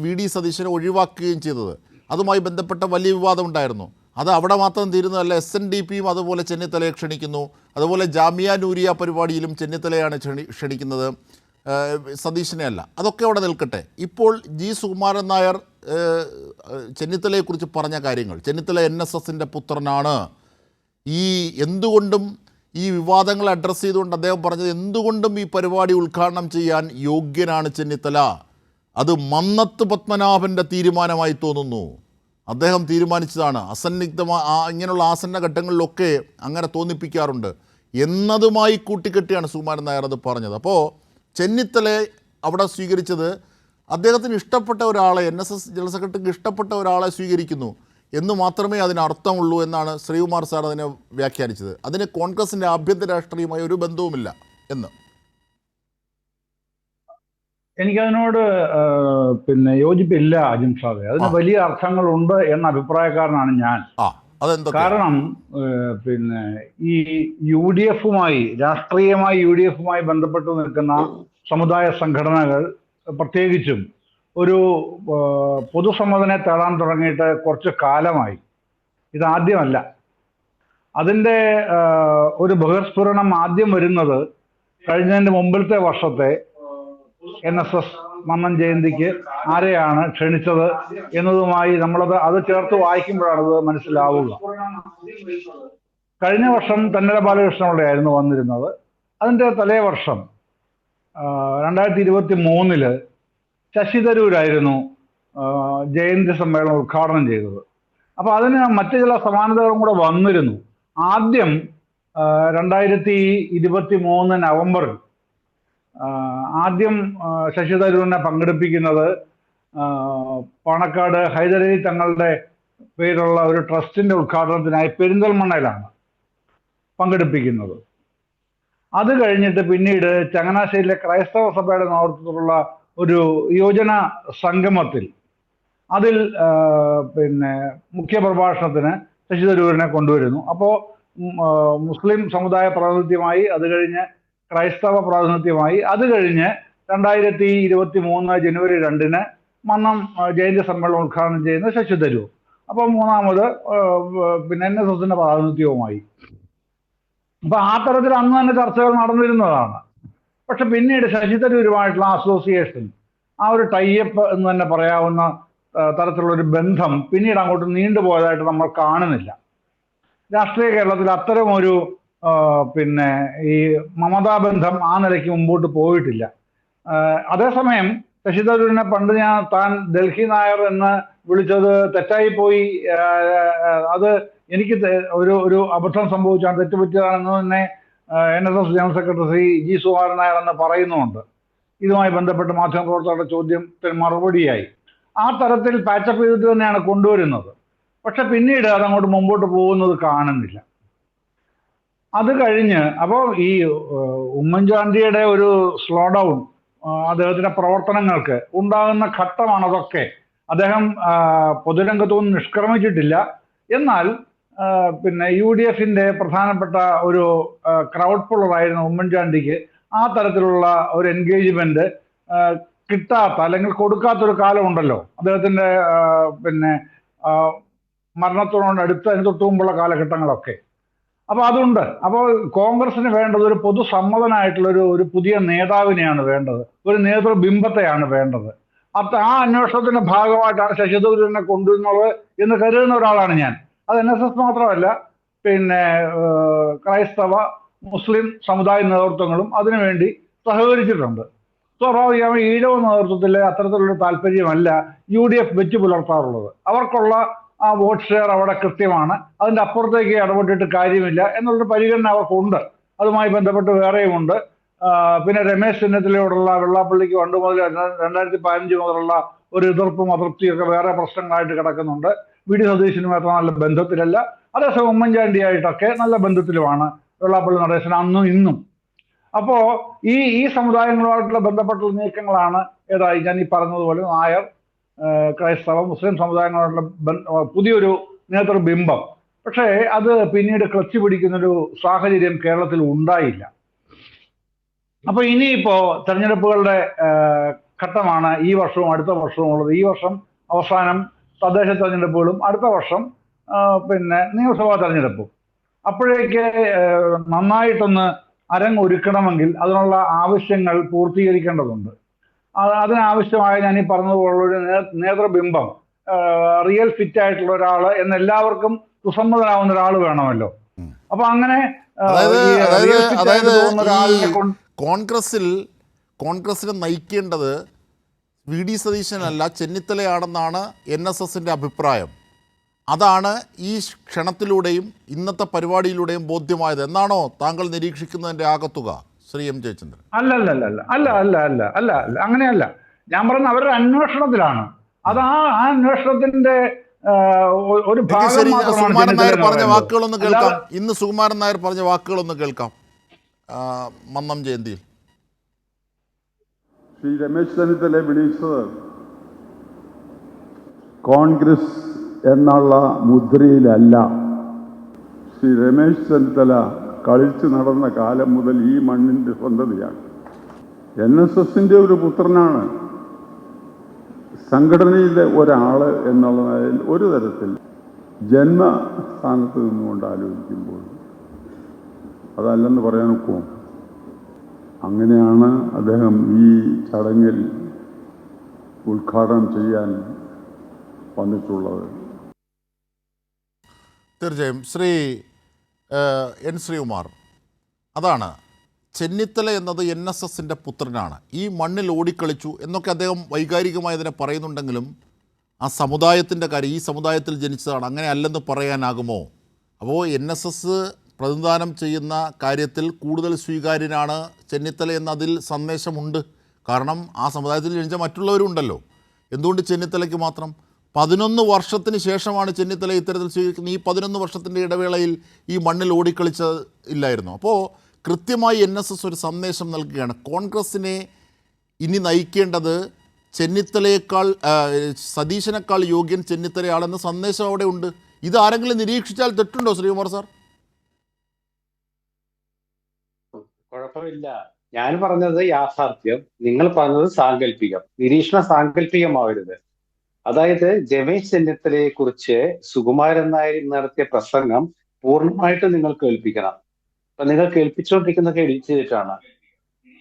VD സതീശനെ ഒഴിവാക്കുകയും ചെയ്തത്, അതുമായി ബന്ധപ്പെട്ട വലിയ വിവാദം ഉണ്ടായിരുന്നു. അത് അവിടെ മാത്രം തീരുന്നതല്ല, SNDPയും അതുപോലെ ചെന്നിത്തലയെ ക്ഷണിക്കുന്നു. അതുപോലെ ജാമിയ നൂരിയ പരിപാടിയിലും ചെന്നിത്തലയാണ് ക്ഷണിക്കുന്നത്, സതീശനെ അല്ല. അതൊക്കെ അവിടെ നിൽക്കട്ടെ. ഇപ്പോൾ ജി സുകുമാരൻ നായർ ചെന്നിത്തലയെക്കുറിച്ച് പറഞ്ഞ കാര്യങ്ങൾ, ചെന്നിത്തല NSSൻ്റെ പുത്രനാണ്, എന്തുകൊണ്ടും ഈ വിവാദങ്ങൾ അഡ്രസ്സ് ചെയ്തുകൊണ്ട് അദ്ദേഹം പറഞ്ഞത്, എന്തുകൊണ്ടും ഈ പരിപാടി ഉദ്ഘാടനം ചെയ്യാൻ യോഗ്യനാണ് ചെന്നിത്തല, അത് മന്നത്ത് പത്മനാഭൻ്റെ തീരുമാനമായി തോന്നുന്നു, അദ്ദേഹം തീരുമാനിച്ചതാണ്, ഇങ്ങനെയുള്ള ആസന്ന ഘട്ടങ്ങളിലൊക്കെ അങ്ങനെ തോന്നിപ്പിക്കാറുണ്ട് എന്നതുമായി കൂട്ടിക്കെട്ടിയാണ് സുകുമാരൻ നായർ അത് പറഞ്ഞത്. അപ്പോൾ ചെന്നിത്തലയെ അവിടെ സ്വീകരിച്ചത് അദ്ദേഹത്തിന് ഇഷ്ടപ്പെട്ട ഒരാളെ, NSS ജനറൽ സെക്രട്ടറിക്ക് ഇഷ്ടപ്പെട്ട ഒരാളെ സ്വീകരിക്കുന്നു എന്ന് മാത്രമേ അതിനർത്ഥമുള്ളൂ എന്നാണ് ശ്രീകുമാർ സാർ അതിനെ വ്യാഖ്യാനിച്ചത്. അതിന് കോൺഗ്രസിൻ്റെ ആഭ്യന്തര രാഷ്ട്രീയമായി ഒരു ബന്ധവുമില്ല എന്ന്. എനിക്കതിനോട് യോജിപ്പില്ല അജിംഷാദെ. അതിന് വലിയ അർത്ഥങ്ങളുണ്ട് എന്ന അഭിപ്രായക്കാരനാണ് ഞാൻ. കാരണം ഈ UDFുമായി, രാഷ്ട്രീയമായി UDFുമായി ബന്ധപ്പെട്ട് നിൽക്കുന്ന സമുദായ സംഘടനകൾ പ്രത്യേകിച്ചും ഒരു പൊതുസമ്മതനെ തേടാൻ തുടങ്ങിയിട്ട് കുറച്ച് കാലമായി. ഇതാദ്യമല്ല. അതിൻ്റെ ഒരു ബഹിർസ്ഫുരണം ആദ്യം വരുന്നത് കഴിഞ്ഞതിൻ്റെ മുമ്പിലത്തെ വർഷത്തെ NSS മന്നൻ ജയന്തിക്ക് ആരെയാണ് ക്ഷണിച്ചത് എന്നതുമായി അത് ചേർത്ത് വായിക്കുമ്പോഴാണ് അത് മനസ്സിലാവുക. കഴിഞ്ഞ വർഷം തെന്നല ബാലകൃഷ്ണപിള്ളയായിരുന്നു വന്നിരുന്നത്. അതിൻ്റെ തലേ വർഷം 2023 ശശി തരൂരായിരുന്നു ജയന്തി സമ്മേളനം ഉദ്ഘാടനം ചെയ്തത്. അപ്പോൾ അതിന് മറ്റു ചില സമാനതകളും കൂടെ വന്നിരുന്നു. ആദ്യം 2023 നവംബറിൽ ആദ്യം ശശി തരൂരിനെ പങ്കെടുപ്പിക്കുന്നത് പാണക്കാട് ഹൈദരലി തങ്ങളുടെ പേരുള്ള ഒരു ട്രസ്റ്റിന്റെ ഉദ്ഘാടനത്തിനായി പെരിന്തൽമണ്ണയിലാണ് പങ്കെടുപ്പിക്കുന്നത്. അത് കഴിഞ്ഞിട്ട് പിന്നീട് ചങ്ങനാശ്ശേരിയിലെ ക്രൈസ്തവ സഭയുടെ നേതൃത്വത്തിലുള്ള ഒരു യുവജന സംഗമത്തിൽ അതിൽ മുഖ്യ പ്രഭാഷണത്തിന് ശശി തരൂരിനെ കൊണ്ടുവരുന്നു. അപ്പോൾ മുസ്ലിം സമുദായ പ്രാതിനിധ്യമായി, അത് കഴിഞ്ഞ് ക്രൈസ്തവ പ്രാതിനിധ്യമായി, അത് കഴിഞ്ഞ് 2023 ജനുവരി 2 മന്നം ജയന്തി സമ്മേളനം ഉദ്ഘാടനം ചെയ്യുന്ന ശശി തരൂർ. അപ്പോൾ മൂന്നാമത് NSSന്റെ പ്രാതിനിധ്യവുമായി. അപ്പൊ ആ തരത്തിൽ അന്ന് തന്നെ ചർച്ചകൾ നടന്നിരുന്നതാണ്. പക്ഷെ പിന്നീട് ശശി തരൂരുമായിട്ടുള്ള അസോസിയേഷൻ, ആ ഒരു ടൈപ്പ് എന്ന് തന്നെ പറയാവുന്ന തരത്തിലുള്ള ഒരു ബന്ധം പിന്നീട് അങ്ങോട്ട് നീണ്ടുപോയതായിട്ട് നമ്മൾ കാണുന്നില്ല. രാഷ്ട്രീയ കേരളത്തിൽ അത്തരം ഒരു ഈ മമതാ ബന്ധം ആ നിലയ്ക്ക് മുമ്പോട്ട് പോയിട്ടില്ല. അതേസമയം ശശി തരൂരിനെ പണ്ട് താൻ ഡൽഹി നായർ എന്ന് വിളിച്ചത് തെറ്റായി പോയി, അത് എനിക്ക് ഒരു അബദ്ധം സംഭവിച്ചാണ്, തെറ്റുപറ്റിയതാണെന്ന് തന്നെ NSS general secretary G Sukumaran Nair എന്ന് പറയുന്നുണ്ട്. ഇതുമായി ബന്ധപ്പെട്ട് മാധ്യമപ്രവർത്തകരുടെ ചോദ്യത്തിന് മറുപടിയായി ആ തരത്തിൽ പാച്ചപ്പ് ചെയ്തിട്ട് തന്നെയാണ് കൊണ്ടുവരുന്നത്. പക്ഷെ പിന്നീട് അതങ്ങോട്ട് മുമ്പോട്ട് പോകുന്നത് കാണുന്നില്ല. അത് കഴിഞ്ഞ് അപ്പോൾ ഈ ഉമ്മൻചാണ്ടിയുടെ ഒരു സ്ലോ ഡൗൺ, അദ്ദേഹത്തിന്റെ പ്രവർത്തനങ്ങൾക്ക് ഉണ്ടാകുന്ന ഘട്ടമാണ് അതൊക്കെ. അദ്ദേഹം പൊതുരംഗത്തൊന്നും നിഷ്ക്രമിച്ചിട്ടില്ല. എന്നാൽ UDFന്റെ പ്രധാനപ്പെട്ട ഒരു ക്രൗഡ് പുള്ളറായിരുന്ന ഉമ്മൻചാണ്ടിക്ക് ആ തരത്തിലുള്ള ഒരു എൻഗേജ്മെന്റ് കിട്ടാത്ത അല്ലെങ്കിൽ കൊടുക്കാത്തൊരു കാലമുണ്ടല്ലോ. അദ്ദേഹത്തിന്റെ മരണത്തോട് അതിന് തൊട്ട് മുമ്പുള്ള കാലഘട്ടങ്ങളൊക്കെ. അപ്പൊ അതുണ്ട്. അപ്പോൾ കോൺഗ്രസിന് വേണ്ടത് ഒരു പൊതുസമ്മതനായിട്ടുള്ള ഒരു പുതിയ നേതാവിനെയാണ് വേണ്ടത്, ഒരു നേതൃബിംബത്തെയാണ് വേണ്ടത്. ആ അന്വേഷണത്തിന്റെ ഭാഗമായിട്ടാണ് ശശി തരൂരിനെ കൊണ്ടുവരുന്നത് എന്ന് കരുതുന്ന ഒരാളാണ് ഞാൻ. അത് NSS മാത്രമല്ല, പിന്നെ ക്രൈസ്തവ മുസ്ലിം സമുദായ നേതൃത്വങ്ങളും അതിനുവേണ്ടി സഹകരിച്ചിട്ടുണ്ട്. സ്വാഭാവികമായി ഈഴവ നേതൃത്വത്തിലെ അത്തരത്തിലുള്ള താല്പര്യമല്ല UDF വെച്ച് പുലർത്താറുള്ളത്. അവർക്കുള്ള ആ വോട്ട് ഷെയർ അവിടെ കൃത്യമാണ്, അതിന്റെ അപ്പുറത്തേക്ക് ഇടപെട്ടിട്ട് കാര്യമില്ല എന്നുള്ളൊരു പരിഗണന അവർക്കുണ്ട്. അതുമായി ബന്ധപ്പെട്ട് വേറെയുമുണ്ട്. പിന്നെ രമേശ് ചെന്നിത്തലയോടുള്ള വെള്ളാപ്പള്ളിക്ക് 2015 മുതലുള്ള ഒരു എതിർപ്പും അതൃപ്തിയൊക്കെ വേറെ പ്രശ്നങ്ങളായിട്ട് കിടക്കുന്നുണ്ട്. VD സതീശനുമായിട്ട് നല്ല ബന്ധത്തിലല്ല, അതേസമയം ഉമ്മൻചാണ്ടിയായിട്ടൊക്കെ നല്ല ബന്ധത്തിലുമാണ് വെള്ളാപ്പള്ളി നടേശൻ അന്നും ഇന്നും. അപ്പോ ഈ സമുദായങ്ങളുമായിട്ടുള്ള ബന്ധപ്പെട്ടുള്ള നീക്കങ്ങളാണ് ഞാൻ ഈ പറഞ്ഞതുപോലെ നായർ, ക്രൈസ്തവ മുസ്ലിം സമുദായങ്ങളുള്ള പുതിയൊരു നേതൃബിംബം. പക്ഷേ അത് പിന്നീട് ക്ലച്ച് പിടിക്കുന്നൊരു സാഹചര്യം കേരളത്തിൽ ഉണ്ടായില്ല. അപ്പൊ ഇനിയിപ്പോ തെരഞ്ഞെടുപ്പുകളുടെ ഘട്ടമാണ് ഈ വർഷവും അടുത്ത വർഷവും ഉള്ളത്. ഈ വർഷം അവസാനം തദ്ദേശ തെരഞ്ഞെടുപ്പുകളും അടുത്ത വർഷം പിന്നെ നിയമസഭാ തെരഞ്ഞെടുപ്പും. അപ്പോഴേക്ക് നന്നായിട്ടൊന്ന് അരങ്ങൊരുക്കണമെങ്കിൽ അതിനുള്ള ആവശ്യങ്ങൾ പൂർത്തീകരിക്കേണ്ടതുണ്ട്. അതിനാവശ്യമായ ഞാൻ ഈ പറഞ്ഞതുപോലുള്ള ഒരു നേതൃബിംബം, റിയൽ ഫിറ്റ് ആയിട്ടുള്ള ഒരാള് എന്നെല്ലാവർക്കും സുസമ്മതനാവുന്ന ഒരാൾ വേണമല്ലോ. അപ്പൊ അങ്ങനെ കോൺഗ്രസിനെ നയിക്കേണ്ടത് VD സതീശനല്ല, ചെന്നിത്തലയാണെന്നാണ് NSSന്റെ അഭിപ്രായം. അതാണ് ഈ ക്ഷണത്തിലൂടെയും ഇന്നത്തെ പരിപാടിയിലൂടെയും ബോധ്യമായത് എന്നാണോ താങ്കൾ നിരീക്ഷിക്കുന്നതിന്റെ ആകത്തുക, ശ്രീ M. ജയചന്ദ്രൻ? അല്ല, അങ്ങനെയല്ല. ഞാൻ പറയുന്നത് അവരുടെ അന്വേഷണത്തിലാണ്. അത് ആ അന്വേഷണത്തിന്റെ ഒരു ഭാഗം മാത്രമാണ്. സുകുമാരൻ നായർ പറഞ്ഞ വാക്കുകളൊന്ന് കേൾക്കാം. ഇന്ന് സുകുമാരൻ നായർ പറഞ്ഞ വാക്കുകളൊന്ന് കേൾക്കാം. മന്നം ജയന്തിയിൽ ശ്രീ രമേശ് ചെന്നിത്തല വിളിച്ചത് കോൺഗ്രസ് എന്നുള്ള മുദ്രയിലല്ല. ശ്രീ രമേശ് ചെന്നിത്തല കളിച്ചു നടന്ന കാലം മുതൽ ഈ മണ്ണിൻ്റെ സ്വന്തതയാണ്. NSSന്റെ ഒരു പുത്രനാണ്. സംഘടനയിലെ ഒരാൾ എന്നുള്ളതിൽ ഒരു തരത്തിൽ ജന്മസ്ഥാനത്ത് നിന്നുകൊണ്ട് ആലോചിക്കുമ്പോൾ അതല്ലെന്ന് പറയാൻ ഒക്കുമോ? അങ്ങനെയാണ് അദ്ദേഹം ഈ ചടങ്ങിൽ ഉദ്ഘാടനം ചെയ്യാൻ വന്നിട്ടുള്ളത്. തീർച്ചയായും ശ്രീ N. ശ്രീകുമാർ, അതാണ് ചെന്നിത്തല എന്നത് NSSന്റെ പുത്രനാണ്, ഈ മണ്ണിൽ ഓടിക്കളിച്ചു എന്നൊക്കെ അദ്ദേഹം വൈകാരികമായി അതിനെ പറയുന്നുണ്ടെങ്കിലും ആ സമുദായത്തിൻ്റെ കാര്യം, ഈ സമുദായത്തിൽ ജനിച്ചതാണ്, അങ്ങനെ അല്ലെന്ന് പറയാനാകുമോ? അപ്പോൾ NSS പ്രതിനിധാനം ചെയ്യുന്ന കാര്യത്തിൽ കൂടുതൽ സ്വീകാര്യനാണ് ചെന്നിത്തല എന്നതിൽ സന്ദേശമുണ്ട്. കാരണം ആ സമുദായത്തിൽ ജനിച്ച മറ്റുള്ളവരും ഉണ്ടല്ലോ. എന്തുകൊണ്ട് ചെന്നിത്തലയ്ക്ക് മാത്രം? 11 വർഷത്തിന് ശേഷമാണ് ചെന്നിത്തല ഇത്തരത്തിൽ സ്വീകരിക്കുന്നത്. ഈ 11 വർഷത്തിൻ്റെ ഇടവേളയിൽ ഈ മണ്ണിൽ ഓടിക്കളിച്ച ഇല്ലായിരുന്നു. അപ്പോൾ കൃത്യമായി NSS ഒരു സന്ദേശം നൽകുകയാണ്. കോൺഗ്രസിനെ ഇനി നയിക്കേണ്ടത് ചെന്നിത്തലയേക്കാൾ, സതീശനേക്കാൾ യോഗ്യൻ ചെന്നിത്തലയാണെന്ന സന്ദേശം അവിടെ ഉണ്ട്. ഇത് ആരെങ്കിലും നിരീക്ഷിച്ചാൽ തെറ്റുണ്ടോ ശ്രീകുമാർ സാർ? കുഴപ്പമില്ല. ഞാൻ പറഞ്ഞത് യാഥാർത്ഥ്യം, നിങ്ങൾ പറഞ്ഞത് സാങ്കല്പികം. നിരീക്ഷണം സാങ്കല്പികമാവരുത്. അതായത് രമേശ് ചെന്നിത്തലയെ കുറിച്ച് സുകുമാരൻ നായർ നടത്തിയ പ്രസംഗം പൂർണ്ണമായിട്ട് നിങ്ങൾ കേൾപ്പിക്കണം. അപ്പൊ നിങ്ങൾ കേൾപ്പിച്ചുകൊണ്ടിരിക്കുന്നതൊക്കെ എഡിറ്റ് ചെയ്തിട്ടാണ്.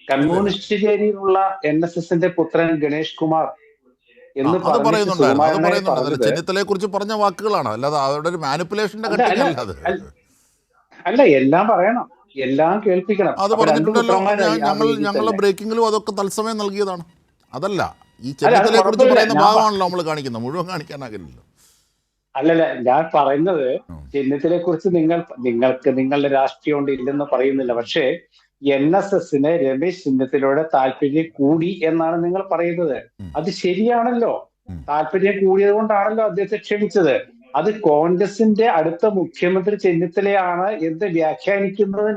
കമ്മ്യൂണിസ്റ്റ് ചേരിയിലുള്ള NSSന്റെ പുത്രൻ ഗണേഷ് കുമാർ എന്ന് ചെന്നിത്തലയെ കുറിച്ച് പറഞ്ഞ വാക്കുകളാണ്, അല്ലാതെ അവരുടെ ഒരു മാനിപ്പുലേഷന്റെ അല്ല. എല്ലാം പറയണം, എല്ലാം കേൾപ്പിക്കണം. അത് പറഞ്ഞിട്ടുണ്ടല്ലോ, ഞങ്ങളുടെ ബ്രേക്കിങ്ങിലും അതൊക്കെ തത്സമയം നൽകിയതാണ്. അതല്ല, ഈ ചെന്നിത്തലയെ കുറിച്ച് പറയുന്ന ഭാഗമാണല്ലോ നമ്മൾ കാണിക്കുന്നത്, മുഴുവൻ കാണിക്കാനാകില്ലല്ലോ. അല്ലല്ല, ഞാൻ പറയുന്നത് ചെന്നിത്തലയെ കുറിച്ച് നിങ്ങൾക്ക് നിങ്ങളുടെ രാഷ്ട്രീയം കൊണ്ട് ഇല്ലെന്ന് പറയുന്നില്ല. പക്ഷേ NSSന് രമേശ് ചെന്നിത്തലയുടെ താല്പര്യം കൂടി എന്നാണ് നിങ്ങൾ പറയുന്നത്. അത് ശരിയാണല്ലോ. താല്പര്യം കൂടിയത് കൊണ്ടാണല്ലോ അദ്ദേഹത്തെ ക്ഷണിച്ചത്. അത് കോൺഗ്രസിന്റെ അടുത്ത മുഖ്യമന്ത്രി ചെന്നിത്തലയാണ് എന്ന് വ്യാഖ്യാനിക്കുന്നത്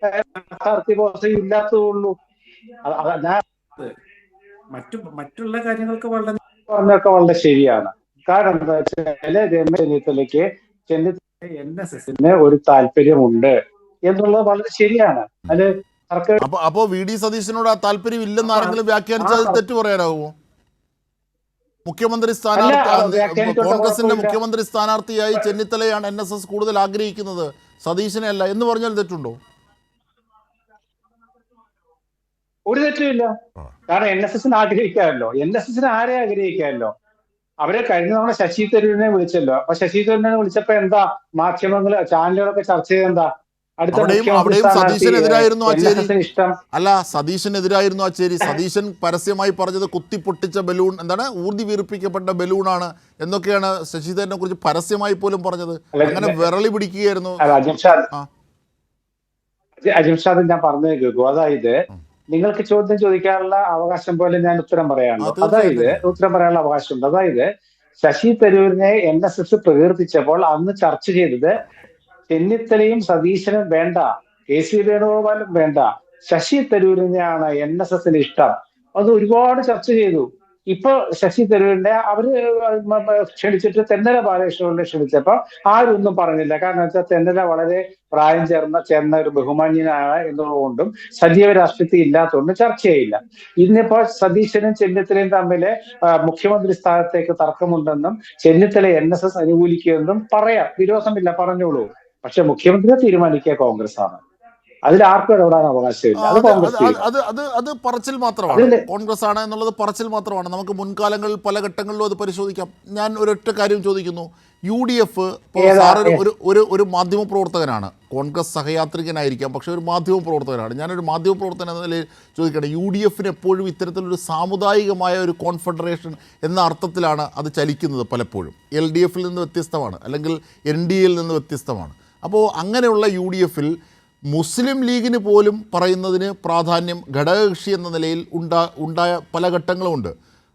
യാഥാർത്ഥ്യബോധം ഇല്ലാത്തതുള്ളൂ. മറ്റുള്ള കാര്യങ്ങൾക്ക് പറഞ്ഞൊക്കെ വളരെ ശരിയാണ്. കാരണം എന്താ വെച്ചാൽ രമേശ് ചെന്നിത്തലയ്ക്ക് NSSന് ഒരു താല്പര്യമുണ്ട് എന്നുള്ളത് വളരെ ശരിയാണ്. അത് അപ്പോ VD സതീശനോട് ആ താല്പര്യം ഇല്ലെന്ന് ആരെങ്കിലും വ്യാഖ്യാനിച്ചാൽ തെറ്റു പറയാനാകുമോ? മുഖ്യമന്ത്രി അല്ല, സ്ഥാനാർത്ഥി വ്യാഖ്യാനിച്ചോട്ടെ, കോൺഗ്രസിന്റെ കുഴപ്പമില്ല. മുഖ്യമന്ത്രി സ്ഥാനാർത്ഥിയായി ചെന്നിത്തലയാണ് NSS കൂടുതൽ ആഗ്രഹിക്കുന്നത്, സതീശനെ അല്ല എന്ന് പറഞ്ഞാൽ തെറ്റുണ്ടോ? ഒരു തെറ്റുമില്ല. കാരണം NSS ആഗ്രഹിക്കാമല്ലോ. NSS ആരെ ആഗ്രഹിക്കാമല്ലോ? അവരെ കഴിഞ്ഞ തവണ ശശി തരൂരിനെ വിളിച്ചല്ലോ. അപ്പൊ ശശി തരൂരിനെ വിളിച്ചപ്പോ എന്താ മാധ്യമങ്ങള് ചാനലുകളൊക്കെ ചർച്ച ചെയ്തെന്താ? അടുത്ത അവിടെയും സതീശനെതിരായിരുന്നു ആ ചേരി. ഇഷ്ടം അല്ല, സതീശനെതിരായിരുന്നു ആ ചേരി. സതീശൻ പരസ്യമായി പറഞ്ഞത് കുത്തിപ്പൊട്ടിച്ച ബലൂൺ, എന്താണ്, ഊർതി വീർപ്പിക്കപ്പെട്ട ബലൂണാണ് എന്നൊക്കെയാണ് ശശിധരനെ കുറിച്ച് പരസ്യമായി പോലും പറഞ്ഞത്. അങ്ങനെ വിരളി പിടിക്കുകയായിരുന്നു. അജിംഷാദ് ഞാൻ പറഞ്ഞു കേൾക്കൂ. അതായത് നിങ്ങൾക്ക് ചോദ്യം ചോദിക്കാനുള്ള അവകാശം പോലെ ഞാൻ ഉത്തരം പറയാനുള്ളൂ. അതായത് ഉത്തരം പറയാനുള്ള അവകാശമുണ്ട്. അതായത് ശശി തരൂരിനെ NSS പ്രകീർത്തിച്ചപ്പോൾ അന്ന് ചർച്ച ചെയ്തത് ചെന്നിത്തലയും സതീശനും വേണ്ട, KC വേണുഗോപാലും വേണ്ട, ശശി തരൂരിനെയാണ് NSSന് ഇഷ്ടം. അത് ഒരുപാട് ചർച്ച ചെയ്തു. ഇപ്പൊ ശശി തരൂരിനെ അവര് ക്ഷണിച്ചിട്ട് തെന്നല ബാലകൃഷ്ണനെ ക്ഷണിച്ചപ്പോ ആരും ഒന്നും പറഞ്ഞില്ല. കാരണം വെച്ചാൽ തെന്നല വളരെ പ്രായം ചേർന്ന ഒരു ബഹുമാന്യനാണ് എന്നുള്ളതുകൊണ്ടും സജീവ രാഷ്ട്രീയത്തിൽ ഇല്ലാത്തതുകൊണ്ടും ചർച്ചയായില്ല. ഇന്നിപ്പോ സതീശനും ചെന്നിത്തലയും തമ്മില് മുഖ്യമന്ത്രി സ്ഥാനത്തേക്ക് തർക്കമുണ്ടെന്നും ചെന്നിത്തല NSS അനുകൂലിക്കുമെന്നും പറയാം, വിരോധമില്ല, പറഞ്ഞോളൂ. പക്ഷെ മുഖ്യമന്ത്രിയെ തീരുമാനിക്കുക കോൺഗ്രസ് ആണ്. അതിൽ ആർക്കും ഇടപെടാൻ അവകാശമില്ല. അത് കോൺഗ്രസ് അത് പറച്ചിൽ മാത്രമാണ്. കോൺഗ്രസ് ആണ് എന്നുള്ളത് പറച്ചിൽ മാത്രമാണ്. നമുക്ക് മുൻകാലങ്ങളിൽ പല ഘട്ടങ്ങളിലും അത് പരിശോധിക്കാം. ഞാൻ ഒരൊറ്റ കാര്യം ചോദിക്കുന്നു. UDF ഒരു മാധ്യമ പ്രവർത്തകനാണ്, കോൺഗ്രസ് സഹയാത്രികനായിരിക്കാം, പക്ഷെ ഒരു മാധ്യമ പ്രവർത്തകനാണ്. ഞാനൊരു മാധ്യമ പ്രവർത്തകൻ എന്ന നിലയിൽ ചോദിക്കട്ടെ, UDFന് എപ്പോഴും ഇത്തരത്തിലൊരു സാമുദായികമായ ഒരു കോൺഫെഡറേഷൻ എന്ന അർത്ഥത്തിലാണ് അത് ചലിക്കുന്നത്. പലപ്പോഴും LDFിൽ നിന്ന് വ്യത്യസ്തമാണ്, അല്ലെങ്കിൽ NDAയിൽ നിന്ന് വ്യത്യസ്തമാണ്. അപ്പോൾ അങ്ങനെയുള്ള UDFിൽ മുസ്ലിം ലീഗിന് പോലും പറയുന്നതിന് പ്രാധാന്യം ഘടകകക്ഷി എന്ന നിലയിൽ ഉണ്ടായ പല ഘട്ടങ്ങളുമുണ്ട്.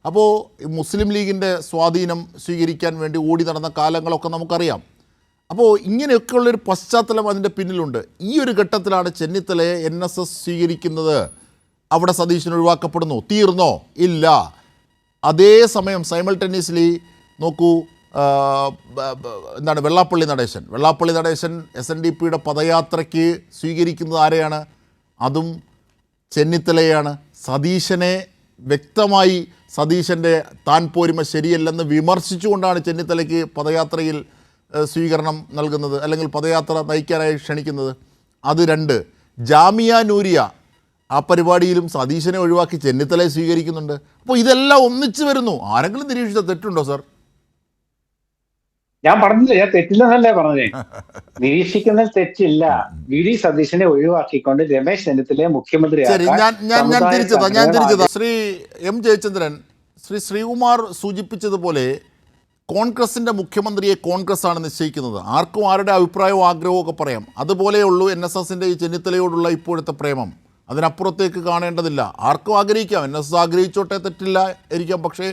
അപ്പോൾ മുസ്ലിം ലീഗിൻ്റെ സ്വാധീനം സ്വീകരിക്കാൻ വേണ്ടി ഓടി നടന്ന കാലങ്ങളൊക്കെ നമുക്കറിയാം. അപ്പോൾ ഇങ്ങനെയൊക്കെയുള്ളൊരു പശ്ചാത്തലം അതിൻ്റെ പിന്നിലുണ്ട്. ഈ ഒരു ഘട്ടത്തിലാണ് ചെന്നിത്തലയെ NSS സ്വീകരിക്കുന്നത്. അവിടെ സതീശൻ ഒഴിവാക്കപ്പെടുന്നു. തീർന്നോ? ഇല്ല. അതേസമയം സൈമൾട്ടേനിയസ്ലി നോക്കൂ, എന്താണ്, വെള്ളാപ്പള്ളി നടേശൻ SNDPയുടെ പദയാത്രയ്ക്ക് സ്വീകരിക്കുന്നത് ആരെയാണ്? അതും ചെന്നിത്തലയാണ്. സതീശനെ വ്യക്തമായി സതീശൻ്റെ താൻ പോരുമ ശരിയല്ലെന്ന് വിമർശിച്ചുകൊണ്ടാണ് ചെന്നിത്തലയ്ക്ക് പദയാത്രയിൽ സ്വീകരണം നൽകുന്നത്, അല്ലെങ്കിൽ പദയാത്ര നയിക്കാനായി ക്ഷണിക്കുന്നത്. അത് രണ്ട്. ജാമിയ നൂരിയ ആ പരിപാടിയിലും സതീശനെ ഒഴിവാക്കി ചെന്നിത്തലയെ സ്വീകരിക്കുന്നുണ്ട്. അപ്പോൾ ഇതെല്ലാം ഒന്നിച്ചു വരുന്നു. ആരെങ്കിലും നിരീക്ഷിച്ച തെറ്റുണ്ടോ സർ? ഞാൻ പറഞ്ഞില്ല, ഞാൻ തെറ്റില്ലെന്നല്ലേ പറഞ്ഞേ. നിരീക്ഷിക്കുന്നതിൽ തെറ്റില്ല. VD സതീശനെ ഒഴിവാക്കിക്കൊണ്ട് രമേശ് ചെന്നിത്തലയെ മുഖ്യമന്ത്രി. ഞാൻ തിരിച്ചതാ. ശ്രീ M ജയചന്ദ്രൻ, ശ്രീ ശ്രീകുമാർ സൂചിപ്പിച്ചതുപോലെ കോൺഗ്രസിൻ്റെ മുഖ്യമന്ത്രിയെ കോൺഗ്രസ് ആണ് നിശ്ചയിക്കുന്നത്. ആർക്കും ആരുടെ അഭിപ്രായവും ആഗ്രഹവും ഒക്കെ പറയാം. അതുപോലെയുള്ളൂ NSSൻ്റെ ഈ ചെന്നിത്തലയോടുള്ള ഇപ്പോഴത്തെ പ്രേമം. അതിനപ്പുറത്തേക്ക് കാണേണ്ടതില്ല. ആർക്കും ആഗ്രഹിക്കാം, NSS ആഗ്രഹിച്ചോട്ടെ, തെറ്റില്ല ഇരിക്കാം. പക്ഷേ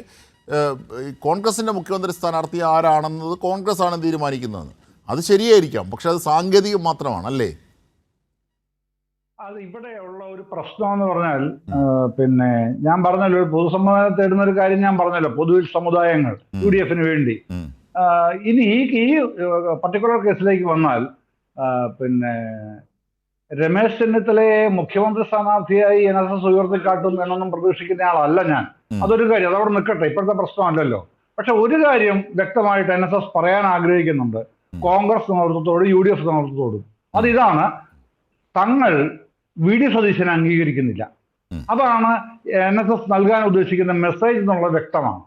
കോൺഗ്രസിൻ്റെ മുഖ്യമന്ത്രി സ്ഥാനാർത്ഥി ആരാണെന്നത് കോൺഗ്രസ് ആണ് തീരുമാനിക്കുന്നത്. അത് ശരിയായിരിക്കാം, പക്ഷെ അത് സാങ്കേതികം മാത്രമാണ്, അല്ലേ? അത് ഇവിടെയുള്ള ഒരു പ്രശ്നം എന്ന് പറഞ്ഞാൽ, പിന്നെ ഞാൻ പറഞ്ഞല്ലോ, ഒരു പൊതുസമ്മതം തേടുന്ന ഒരു കാര്യം ഞാൻ പറഞ്ഞല്ലോ, പൊതുവിൽ സമുദായങ്ങൾ UDFന് വേണ്ടി. ഇനി ഈ പർട്ടിക്കുലർ കേസിലേക്ക് വന്നാൽ, പിന്നെ രമേശ് ചെന്നിത്തലയെ മുഖ്യമന്ത്രി സ്ഥാനാർത്ഥിയായി NSS ഉയർത്തിക്കാട്ടും എന്നൊന്നും പ്രതീക്ഷിക്കുന്ന ആളല്ല ഞാൻ. അതൊരു കാര്യം, അതവിടെ നിൽക്കട്ടെ, ഇപ്പോഴത്തെ പ്രശ്നമല്ലല്ലോ. പക്ഷെ ഒരു കാര്യം വ്യക്തമായിട്ട് NSS പറയാൻ ആഗ്രഹിക്കുന്നുണ്ട് കോൺഗ്രസ് നേതൃത്വത്തോടും UDF നേതൃത്വത്തോടും. അതിതാണ്, തങ്ങൾ VD സതീശനെ അംഗീകരിക്കുന്നില്ല. അതാണ് NSS നൽകാൻ ഉദ്ദേശിക്കുന്ന മെസ്സേജ് എന്നുള്ളത് വ്യക്തമാണ്.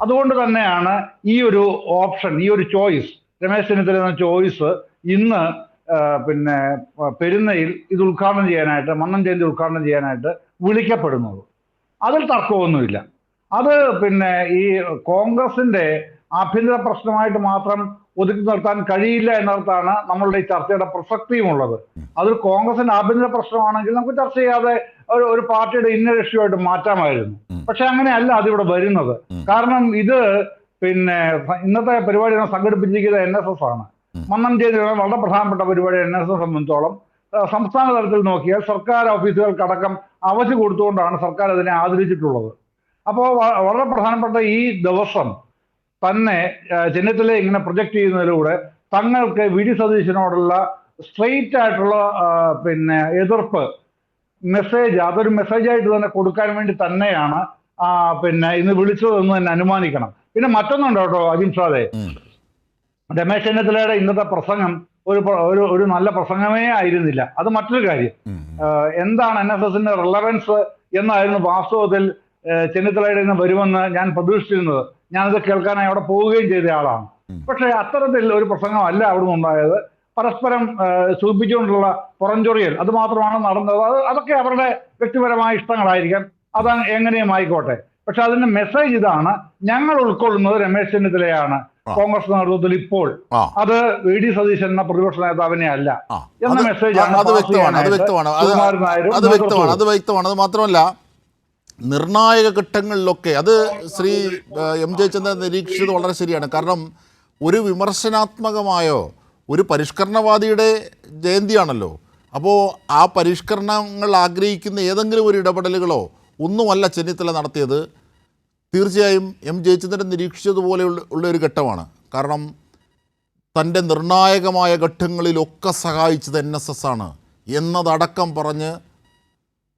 അതുകൊണ്ട് തന്നെയാണ് ഈ ഒരു ഓപ്ഷൻ, ഈ ഒരു ചോയ്സ്, രമേശ് ചെന്നിത്തല എന്ന ചോയ്സ് ഇന്ന് പിന്നെ പെരുന്നയിൽ ഇത് ഉദ്ഘാടനം ചെയ്യാനായിട്ട്, മന്നം ജയന്തി ഉദ്ഘാടനം ചെയ്യാനായിട്ട് വിളിക്കപ്പെടുന്നത്. അതിൽ തർക്കമൊന്നുമില്ല. അത് പിന്നെ ഈ കോൺഗ്രസിന്റെ ആഭ്യന്തര പ്രശ്നമായിട്ട് മാത്രം ഒതുക്കി നിർത്താൻ കഴിയില്ല എന്നർത്താണ് നമ്മളുടെ ഈ ചർച്ചയുടെ പ്രസക്തിയുമുള്ളത്. അതൊരു കോൺഗ്രസിന്റെ ആഭ്യന്തര പ്രശ്നമാണെങ്കിൽ നമുക്ക് ചർച്ച ചെയ്യാതെ ഒരു പാർട്ടിയുടെ ഇന്നർ ഇഷ്യൂ ആയിട്ട് മാറ്റാമായിരുന്നു. പക്ഷെ അങ്ങനെയല്ല അതിവിടെ വരുന്നത്. കാരണം ഇത് പിന്നെ ഇന്നത്തെ പരിപാടി സംഘടിപ്പിച്ചിരിക്കുന്നത് NSS ആണ്. മന്നം ജയന്തി വളരെ പ്രധാനപ്പെട്ട പരിപാടി NSS സംബന്ധിച്ചോളം. സംസ്ഥാന തലത്തിൽ നോക്കിയാൽ സർക്കാർ ഓഫീസുകൾക്കടക്കം അവധി കൊടുത്തുകൊണ്ടാണ് സർക്കാർ അതിനെ ആദരിച്ചിട്ടുള്ളത്. അപ്പോൾ വളരെ പ്രധാനപ്പെട്ട ഈ ദിവസം തന്നെ ചെന്നിത്തലയെ ഇങ്ങനെ പ്രൊജക്ട് ചെയ്യുന്നതിലൂടെ തങ്ങൾക്ക് VD സതീശനോടുള്ള സ്ട്രെയിറ്റ് ആയിട്ടുള്ള പിന്നെ എതിർപ്പ് മെസ്സേജ്, അതൊരു മെസ്സേജായിട്ട് തന്നെ കൊടുക്കാൻ വേണ്ടി തന്നെയാണ് പിന്നെ ഇന്ന് വിളിച്ചതെന്ന് തന്നെ അനുമാനിക്കണം. പിന്നെ മറ്റൊന്നുണ്ട് കേട്ടോ അജിംഷാദെ, രമേശ് ചെന്നിത്തലയുടെ ഇന്നത്തെ പ്രസംഗം ഒരു നല്ല പ്രസംഗമേ ആയിരുന്നില്ല. അത് മറ്റൊരു കാര്യം. എന്താണ് NSSന്റെ റിലവൻസ് എന്നായിരുന്നു വാസ്തവത്തിൽ ചെന്നിത്തലയുടെ ഇന്ന് വരുമെന്ന് ഞാൻ പ്രതീക്ഷിച്ചിരുന്നത്. ഞാനത് കേൾക്കാനായി അവിടെ പോവുകയും ചെയ്ത ആളാണ്. പക്ഷെ അത്തരത്തിൽ ഒരു പ്രസംഗമല്ല അവിടെ നിന്നുണ്ടായത്. പരസ്പരം സൂചിപ്പിച്ചുകൊണ്ടുള്ള പുറംചൊറിയൽ അത് മാത്രമാണ് നടന്നത്. അതൊക്കെ അവരുടെ വ്യക്തിപരമായ ഇഷ്ടങ്ങളായിരിക്കാം, അത് എങ്ങനെയും ആയിക്കോട്ടെ. പക്ഷെ അതിന്റെ മെസ്സേജ് ഇതാണ്: ഞങ്ങൾ ഉൾക്കൊള്ളുന്നത് രമേശ് ചെന്നിത്തലയാണ് കോൺഗ്രസ് നേതൃത്വത്തിൽ ഇപ്പോൾ, അത് VD സതീശൻ എന്ന പ്രതിപക്ഷ നേതാവിനെ അല്ല എന്ന മെസ്സേജാണ്. അത് വ്യക്തമാണ്. അത് മാത്രമല്ല, നിർണായക ഘട്ടങ്ങളിലൊക്കെ അത് ശ്രീ എം ജയചന്ദ്രൻ നിരീക്ഷിച്ചത് വളരെ ശരിയാണ്. കാരണം ഒരു വിമർശനാത്മകമായോ ഒരു പരിഷ്കരണവാദിയുടെ ജയന്തിയാണല്ലോ. അപ്പോൾ ആ പരിഷ്കരണങ്ങൾ ആഗ്രഹിക്കുന്ന ഏതെങ്കിലും ഒരു ഇടപെടലുകളോ ഒന്നുമല്ല ചെന്നിത്തല നടത്തിയത്. തീർച്ചയായും എം ജയചന്ദ്രൻ നിരീക്ഷിച്ചതുപോലെ ഉള്ള ഒരു ഘട്ടമാണ്. കാരണം തൻ്റെ നിർണായകമായ ഘട്ടങ്ങളിലൊക്കെ സഹായിച്ചത് NSS ആണ് എന്നതടക്കം പറഞ്ഞ്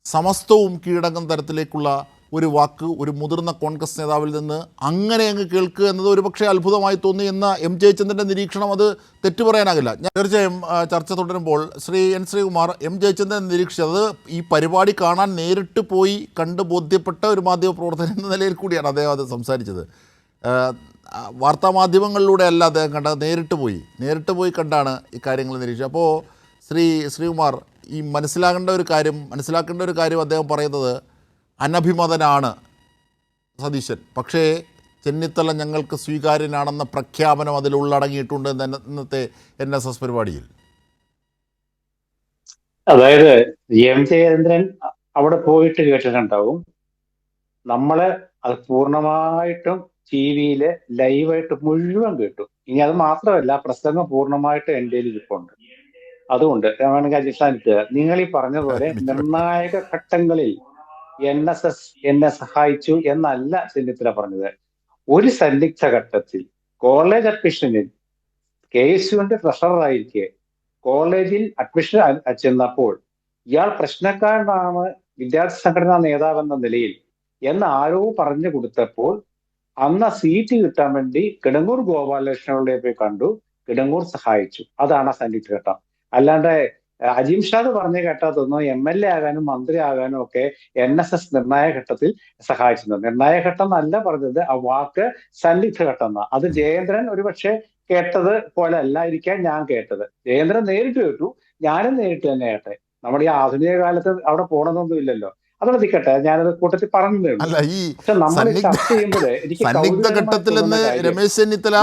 സമസ്തവും കീഴടങ്ങുന്ന തരത്തിലേക്കുള്ള ഒരു വാക്ക് ഒരു മുതിർന്ന കോൺഗ്രസ് നേതാവിൽ നിന്ന് അങ്ങനെ അങ്ങ് കേൾക്കുക എന്നത് ഒരു പക്ഷേ അത്ഭുതമായി തോന്നി എന്ന എം ജയചന്ദ്രൻ്റെ നിരീക്ഷണം അത് തെറ്റു പറയാനാകില്ല. ഞാൻ തീർച്ചയായും ചർച്ച തുടരുമ്പോൾ ശ്രീ എൻ ശ്രീകുമാർ, എം ജയചന്ദ്രൻ നിരീക്ഷിച്ചത് ഈ പരിപാടി കാണാൻ നേരിട്ട് പോയി കണ്ട് ബോധ്യപ്പെട്ട ഒരു മാധ്യമപ്രവർത്തകൻ എന്ന നിലയിൽ കൂടിയാണ് അദ്ദേഹം അത് സംസാരിച്ചത്. വാർത്താമാധ്യമങ്ങളിലൂടെ അല്ല അദ്ദേഹം കണ്ടത്, നേരിട്ട് പോയി കണ്ടാണ് ഈ കാര്യങ്ങൾ നിരീക്ഷിച്ചത്. അപ്പോൾ ശ്രീകുമാർ, ഈ മനസ്സിലാക്കേണ്ട ഒരു കാര്യം അദ്ദേഹം പറയുന്നത്, അനഭിമതനാണ് സതീശൻ, പക്ഷേ ചെന്നിത്തല ഞങ്ങൾക്ക് സ്വീകാര്യനാണെന്ന പ്രഖ്യാപനം അതിൽ ഉള്ളടങ്ങിയിട്ടുണ്ട് ഇന്നത്തെ NSS പരിപാടിയിൽ. അതായത് എം ജയചന്ദ്രൻ അവിടെ പോയിട്ട് കേട്ടിട്ടുണ്ടാവും. നമ്മള് അത് പൂർണ്ണമായിട്ടും TV-യിൽ ലൈവായിട്ട് മുഴുവൻ കേട്ടു. ഇനി അത് മാത്രമല്ല, പ്രസംഗം പൂർണ്ണമായിട്ട് എൻ്റെ ഇരിപ്പുണ്ട്. അതുകൊണ്ട് വേണമെങ്കിൽ അജിസ്ഥാനിക്ക് നിങ്ങൾ ഈ പറഞ്ഞതുപോലെ നിർണായക ഘട്ടങ്ങളിൽ NSS എന്നെ സഹായിച്ചു എന്നല്ല ചെന്നിത്തല പറഞ്ഞത്. ഒരു സന്നിഗ്ധ ഘട്ടത്തിൽ കോളേജ് അഡ്മിഷനിൽ KSUവിന്റെ ട്രഷററായിരിക്കെ കോളേജിൽ അഡ്മിഷൻ ചെന്നപ്പോൾ ഇയാൾ പ്രശ്നക്കാരനാണ് വിദ്യാർത്ഥി സംഘടനാ നേതാവെന്ന നിലയിൽ എന്ന് ആരോ പറഞ്ഞു കൊടുത്തപ്പോൾ അന്ന് സീറ്റ് കിട്ടാൻ വേണ്ടി കിടങ്ങൂർ ഗോപാലകൃഷ്ണനെ പോയി കണ്ടു, കിടങ്ങൂർ സഹായിച്ചു. അതാണ് ആ സന്നിഗ്ധ ഘട്ടം. അല്ലാണ്ട് അജിംഷാദ് പറഞ്ഞു കേട്ടാത്തൊന്നും MLA ആകാനും മന്ത്രി ആകാനും ഒക്കെ NSS നിർണായക ഘട്ടത്തിൽ സഹായിച്ചിട്ടുണ്ട്. നിർണായക ഘട്ടം എന്നല്ല പറഞ്ഞത്, ആ വാക്ക് സന്നിഗ്ധ ഘട്ടം എന്നാ. അത് ജയേന്ദ്രൻ ഒരുപക്ഷെ കേട്ടത് പോലെ അല്ലായിരിക്കാം ഞാൻ കേട്ടത്. ജയേന്ദ്രൻ നേരിട്ട് കേട്ടു, ഞാനും നേരിട്ട് തന്നെ കേട്ടെ. നമ്മുടെ ഈ ആധുനിക കാലത്ത് അവിടെ പോകണമെന്നൊന്നും ഇല്ലല്ലോ. അതോടെ നിൽക്കട്ടെ, ഞാനത് കൂട്ടത്തിൽ പറഞ്ഞതേ ഉള്ളൂ. പക്ഷെ നമ്മൾ ചർച്ച ചെയ്യുമ്പോൾ സന്നിഗ്ധ ഘട്ടത്തിൽ നിന്ന് രമേശ് ചെന്നിത്തല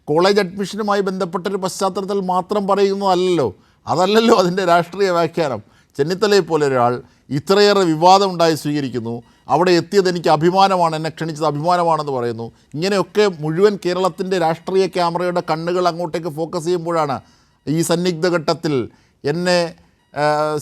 കോളേജ് അഡ്മിഷനുമായി ബന്ധപ്പെട്ടൊരു പശ്ചാത്തലത്തിൽ മാത്രം പറയുന്നതല്ലല്ലോ. അതല്ലല്ലോ അതിൻ്റെ രാഷ്ട്രീയ വ്യാഖ്യാനം. ചെന്നിത്തലയെ പോലെ ഒരാൾ ഇത്രയേറെ വിവാദം ഉണ്ടായി സ്വീകരിക്കുന്നു, അവിടെ എത്തിയത് എനിക്ക് അഭിമാനമാണ്, എന്നെ ക്ഷണിച്ചത് അഭിമാനമാണെന്ന് പറയുന്നു. ഇങ്ങനെയൊക്കെ മുഴുവൻ കേരളത്തിൻ്റെ രാഷ്ട്രീയ ക്യാമറയുടെ കണ്ണുകൾ അങ്ങോട്ടേക്ക് ഫോക്കസ് ചെയ്യുമ്പോഴാണ് ഈ സന്നിഗ്ധ ഘട്ടത്തിൽ എന്നെ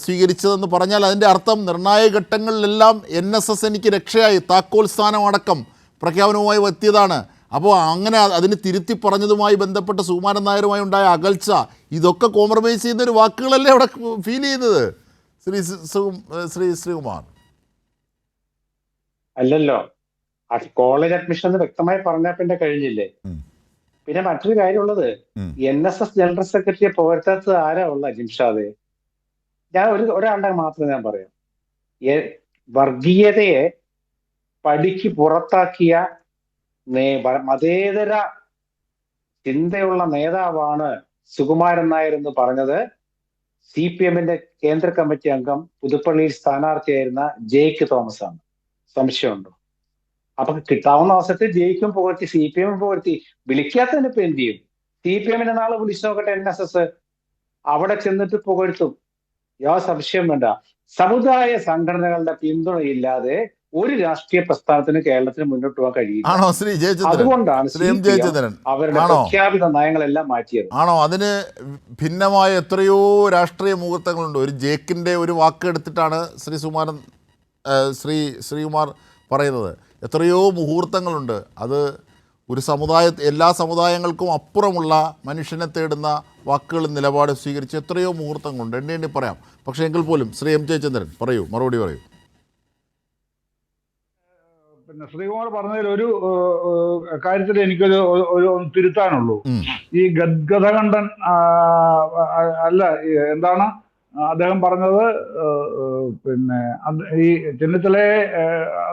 സ്വീകരിച്ചതെന്ന് പറഞ്ഞാൽ അതിൻ്റെ അർത്ഥം നിർണായക ഘട്ടങ്ങളിലെല്ലാം NSS എനിക്ക് രക്ഷയായി, താക്കോൽ സ്ഥാനമടക്കം പ്രഖ്യാപനവുമായി എത്തിയതാണ്. അപ്പോൾ അങ്ങനെ അതിന് തിരുത്തി പറഞ്ഞതുമായി ബന്ധപ്പെട്ട് സുകുമാരൻ നായരുമായി ഉണ്ടായ അകൽച്ച, ഇതൊക്കെ കോംപ്രമൈസ് ചെയ്യുന്ന ഒരു വാക്കുകളല്ലേ അവിടെ ഫീൽ ചെയ്യുന്നത് ശ്രീകുമാർ? അല്ലല്ലോ, കോളേജ് അഡ്മിഷൻ എന്ന് വ്യക്തമായി പറഞ്ഞാൽ പിന്നെ കഴിഞ്ഞില്ലേ. പിന്നെ മറ്റൊരു കാര്യമുള്ളത്, NSS ജനറൽ സെക്രട്ടറിയെ പോരാത്തത് ആരാ ഉള്ള അജിംഷാദ്? ഞാൻ ഒരാളുടെ മാത്രം ഞാൻ പറയാം. വർഗീയതയെ പടിക്ക് പുറത്താക്കിയ മതേതര ചിന്തയുള്ള നേതാവാണ് സുകുമാരൻ നായർ എന്ന് പറഞ്ഞത് CPM-ന്റെ കേന്ദ്ര കമ്മിറ്റി അംഗം പുതുപ്പള്ളിയിൽ സ്ഥാനാർത്ഥിയായിരുന്ന ജെയ്ക്ക് തോമസ് ആണ്. സംശയമുണ്ടോ? അപ്പൊ കിട്ടാവുന്ന അവസരത്തിൽ ജെയ്ക്കും പുകഴ്ത്തി, CPM പുകഴ്ത്തി. വിളിക്കാത്തതിന് ഇപ്പൊ എന്ത് ചെയ്യും? CPM-നെ നാളെ വിളിച്ചു നോക്കട്ടെ NSS, അവിടെ ചെന്നിട്ട് പുകഴ്ത്തും. യാതൊരു സംശയം വേണ്ട. സമുദായ സംഘടനകളുടെ പിന്തുണയില്ലാതെ ഒരു രാഷ്ട്രീയ പ്രസ്ഥാനത്തിന് കേരളത്തിന് മുന്നോട്ട് പോകാൻ കഴിയില്ല. അതുകൊണ്ടാണ് അവരുടെ പ്രഖ്യാപിത നയങ്ങളെല്ലാം മാറ്റിയത്. ആണോ? അതിന് ഭിന്നമായ എത്രയോ രാഷ്ട്രീയ മുഹൂർത്തങ്ങളുണ്ട്. ഒരു ജേക്കിൻ്റെ ഒരു വാക്ക് എടുത്തിട്ടാണ് ശ്രീകുമാർ പറയുന്നത്. എത്രയോ മുഹൂർത്തങ്ങളുണ്ട്. അത് ഒരു എല്ലാ സമുദായങ്ങൾക്കും അപ്പുറമുള്ള മനുഷ്യനെ തേടുന്ന വാക്കുകളും നിലപാട് സ്വീകരിച്ച് എത്രയോ മുഹൂർത്തങ്ങളുണ്ട്, എണ്ണി പറയാം. പക്ഷേ എങ്കിൽ പോലും ശ്രീ എം ജയചന്ദ്രൻ പറയൂ, മറുപടി പറയൂ. പിന്നെ ശ്രീകുമാർ പറഞ്ഞതിൽ ഒരു കാര്യത്തിൽ എനിക്കൊരു ഒന്ന് തിരുത്താനുള്ളൂ. ഈ ഗദ്ഗതകണ്ഠൻ അല്ല, എന്താണ് അദ്ദേഹം പറഞ്ഞത്, പിന്നെ ഈ ചെന്നിത്തലയെ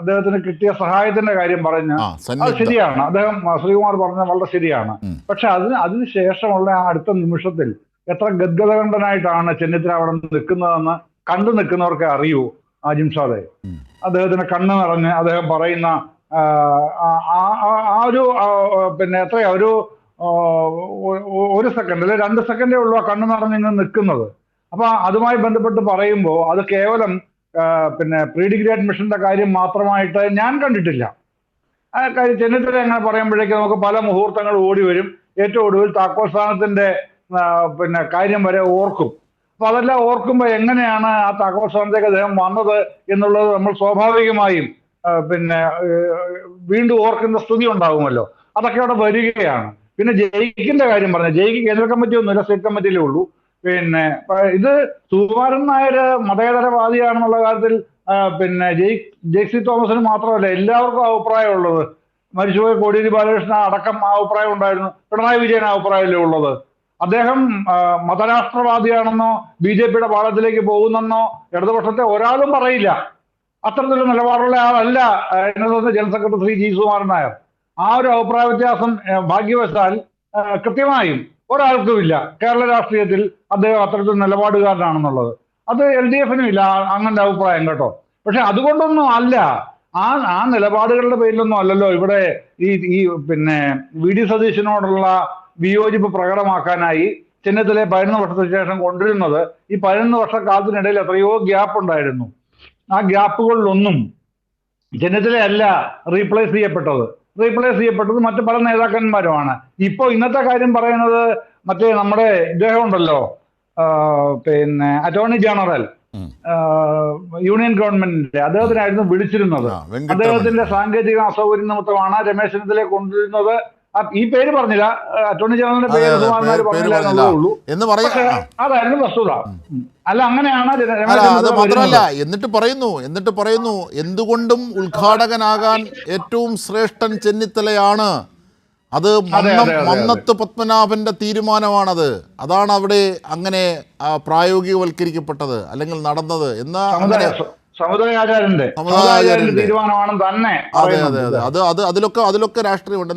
അദ്ദേഹത്തിന് കിട്ടിയ സഹായത്തിന്റെ കാര്യം പറഞ്ഞ അത് ശരിയാണ്. അദ്ദേഹം ശ്രീകുമാർ പറഞ്ഞത് വളരെ ശരിയാണ്. പക്ഷെ അതിന് ശേഷമുള്ള ആ അടുത്ത നിമിഷത്തിൽ എത്ര ഗദ്ഗതകണ്ഠനായിട്ടാണ് ചെന്നിത്തല അവിടെ നിൽക്കുന്നതെന്ന് കണ്ടു നിൽക്കുന്നവർക്ക് അറിയൂ. ജിംഷാദെ, അദ്ദേഹത്തിന് കണ്ണ് നിറഞ്ഞ് അദ്ദേഹം പറയുന്ന ആ ഒരു പിന്നെ എത്രയാ ഒരു സെക്കൻഡ് അല്ലെ 2 സെക്കൻഡേ ഉള്ളൂ ആ കണ്ണ് നിറഞ്ഞ് ഇങ്ങനെ നിൽക്കുന്നത്. അപ്പൊ അതുമായി ബന്ധപ്പെട്ട് പറയുമ്പോൾ അത് കേവലം പിന്നെ പ്രീ ഡിഗ്രി അഡ്മിഷന്റെ കാര്യം മാത്രമായിട്ട് ഞാൻ കണ്ടിട്ടില്ല. ആ കാര്യം ചെന്നിത്തല അങ്ങനെ പറയുമ്പോഴേക്കും നമുക്ക് പല മുഹൂർത്തങ്ങൾ ഓടി വരും. ഏറ്റവും ഒടുവിൽ താക്കോൽ സ്ഥാനത്തിന്റെ പിന്നെ കാര്യം വരെ ഓർക്കും. അപ്പൊ അതെല്ലാം ഓർക്കുമ്പോൾ എങ്ങനെയാണ് ആ താക്കോൽ സ്ഥാനത്തേക്ക് അദ്ദേഹം വന്നത് എന്നുള്ളത് നമ്മൾ സ്വാഭാവികമായും പിന്നെ വീണ്ടും ഓർക്കുന്ന സ്ഥിതി ഉണ്ടാകുമല്ലോ. അതൊക്കെ അവിടെ വരികയാണ്. പിന്നെ ജയിക്കിന്റെ കാര്യം പറഞ്ഞ ജയിക്ക് കേന്ദ്ര കമ്മിറ്റി ഒന്നുമില്ല, സ്റ്റേറ്റ് കമ്മിറ്റിയിലേ ഉള്ളൂ. പിന്നെ ഇത് സുകുമാരൻ നായർ മതേതരവാദിയാണെന്നുള്ള കാര്യത്തിൽ പിന്നെ ജെയ്സി തോമസിന് മാത്രമല്ല എല്ലാവർക്കും അഭിപ്രായമുള്ളത്. മരിച്ചുപോയ കോടിയേരി ബാലകൃഷ്ണൻ അടക്കം ആ അഭിപ്രായം ഉണ്ടായിരുന്നു. പിണറായി വിജയൻ ആ അഭിപ്രായമല്ലേ ഉള്ളത്. അദ്ദേഹം മതരാഷ്ട്രവാദിയാണെന്നോ BJPയുടെ പാളത്തിലേക്ക് പോകുന്നെന്നോ ഇടതുപക്ഷത്തെ ഒരാളും പറയില്ല. അത്തരത്തിലുള്ള നിലപാടുള്ള ആളല്ല NSS general secretary Shri G Sukumaran Nair. ആ ഒരു അഭിപ്രായ വ്യത്യാസം ഭാഗ്യവശാൽ കൃത്യമായും ഒരാൾക്കുമില്ല കേരള രാഷ്ട്രീയത്തിൽ അദ്ദേഹം അത്തരത്തിൽ നിലപാടുകാരനാണെന്നുള്ളത്. അത് LDFനും ഇല്ല അങ്ങനത്തെ അഭിപ്രായം കേട്ടോ. പക്ഷെ അതുകൊണ്ടൊന്നും അല്ല, ആ നിലപാടുകളുടെ പേരിലൊന്നും അല്ലല്ലോ ഇവിടെ ഈ പിന്നെ VD സതീശനോടുള്ള വിയോജിപ്പ് പ്രകടമാക്കാനായി ചെന്നിത്തലയെ 11 വർഷത്തിന് ശേഷം കൊണ്ടുവരുന്നത്. ഈ 11 വർഷക്കാലത്തിനിടയിൽ എത്രയോ ഗ്യാപ്പ് ഉണ്ടായിരുന്നു. ആ ഗ്യാപ്പുകളിലൊന്നും ചെന്നിത്തലയല്ല റീപ്ലേസ് ചെയ്യപ്പെട്ടത് മറ്റു പല നേതാക്കന്മാരുമാണ്. ഇപ്പോ ഇന്നത്തെ കാര്യം പറയുന്നത് മറ്റേ നമ്മുടെ ഇദ്ദേഹം ഉണ്ടല്ലോ, പിന്നെ അറ്റോർണി ജനറൽ യൂണിയൻ ഗവൺമെന്റിന്റെ, അദ്ദേഹത്തിനായിരുന്നു വിളിച്ചിരുന്നത്. അദ്ദേഹത്തിന്റെ സാങ്കേതിക അസൗകര്യം നിമിത്തമാണ് രമേശ് ചെന്നിത്തലയെ കൊണ്ടുവരുന്നത്. ഈ പേര് പറഞ്ഞില്ല, അറ്റോർണി ജനറലിന്റെ പേര് പറഞ്ഞില്ല ഉള്ളൂ. അതായിരുന്നു വസ്തുത. അല്ല, അങ്ങനെയാണ്. അത് മാത്രമല്ല, എന്നിട്ട് പറയുന്നു എന്തുകൊണ്ടും ഉദ്ഘാടകനാകാൻ ഏറ്റവും ശ്രേഷ്ഠൻ ചെന്നിത്തലയാണ്. അത് മന്നത്ത് പത്മനാഭന്റെ തീരുമാനമാണത്. അതാണ് അവിടെ അങ്ങനെ പ്രായോഗികവൽക്കരിക്കപ്പെട്ടത് അല്ലെങ്കിൽ നടന്നത് എന്ന് സമുദായാചാര്യന്റെ തീരുമാനമാണ് തന്നെ. അതെ അതിലൊക്കെ രാഷ്ട്രീയമുണ്ട്.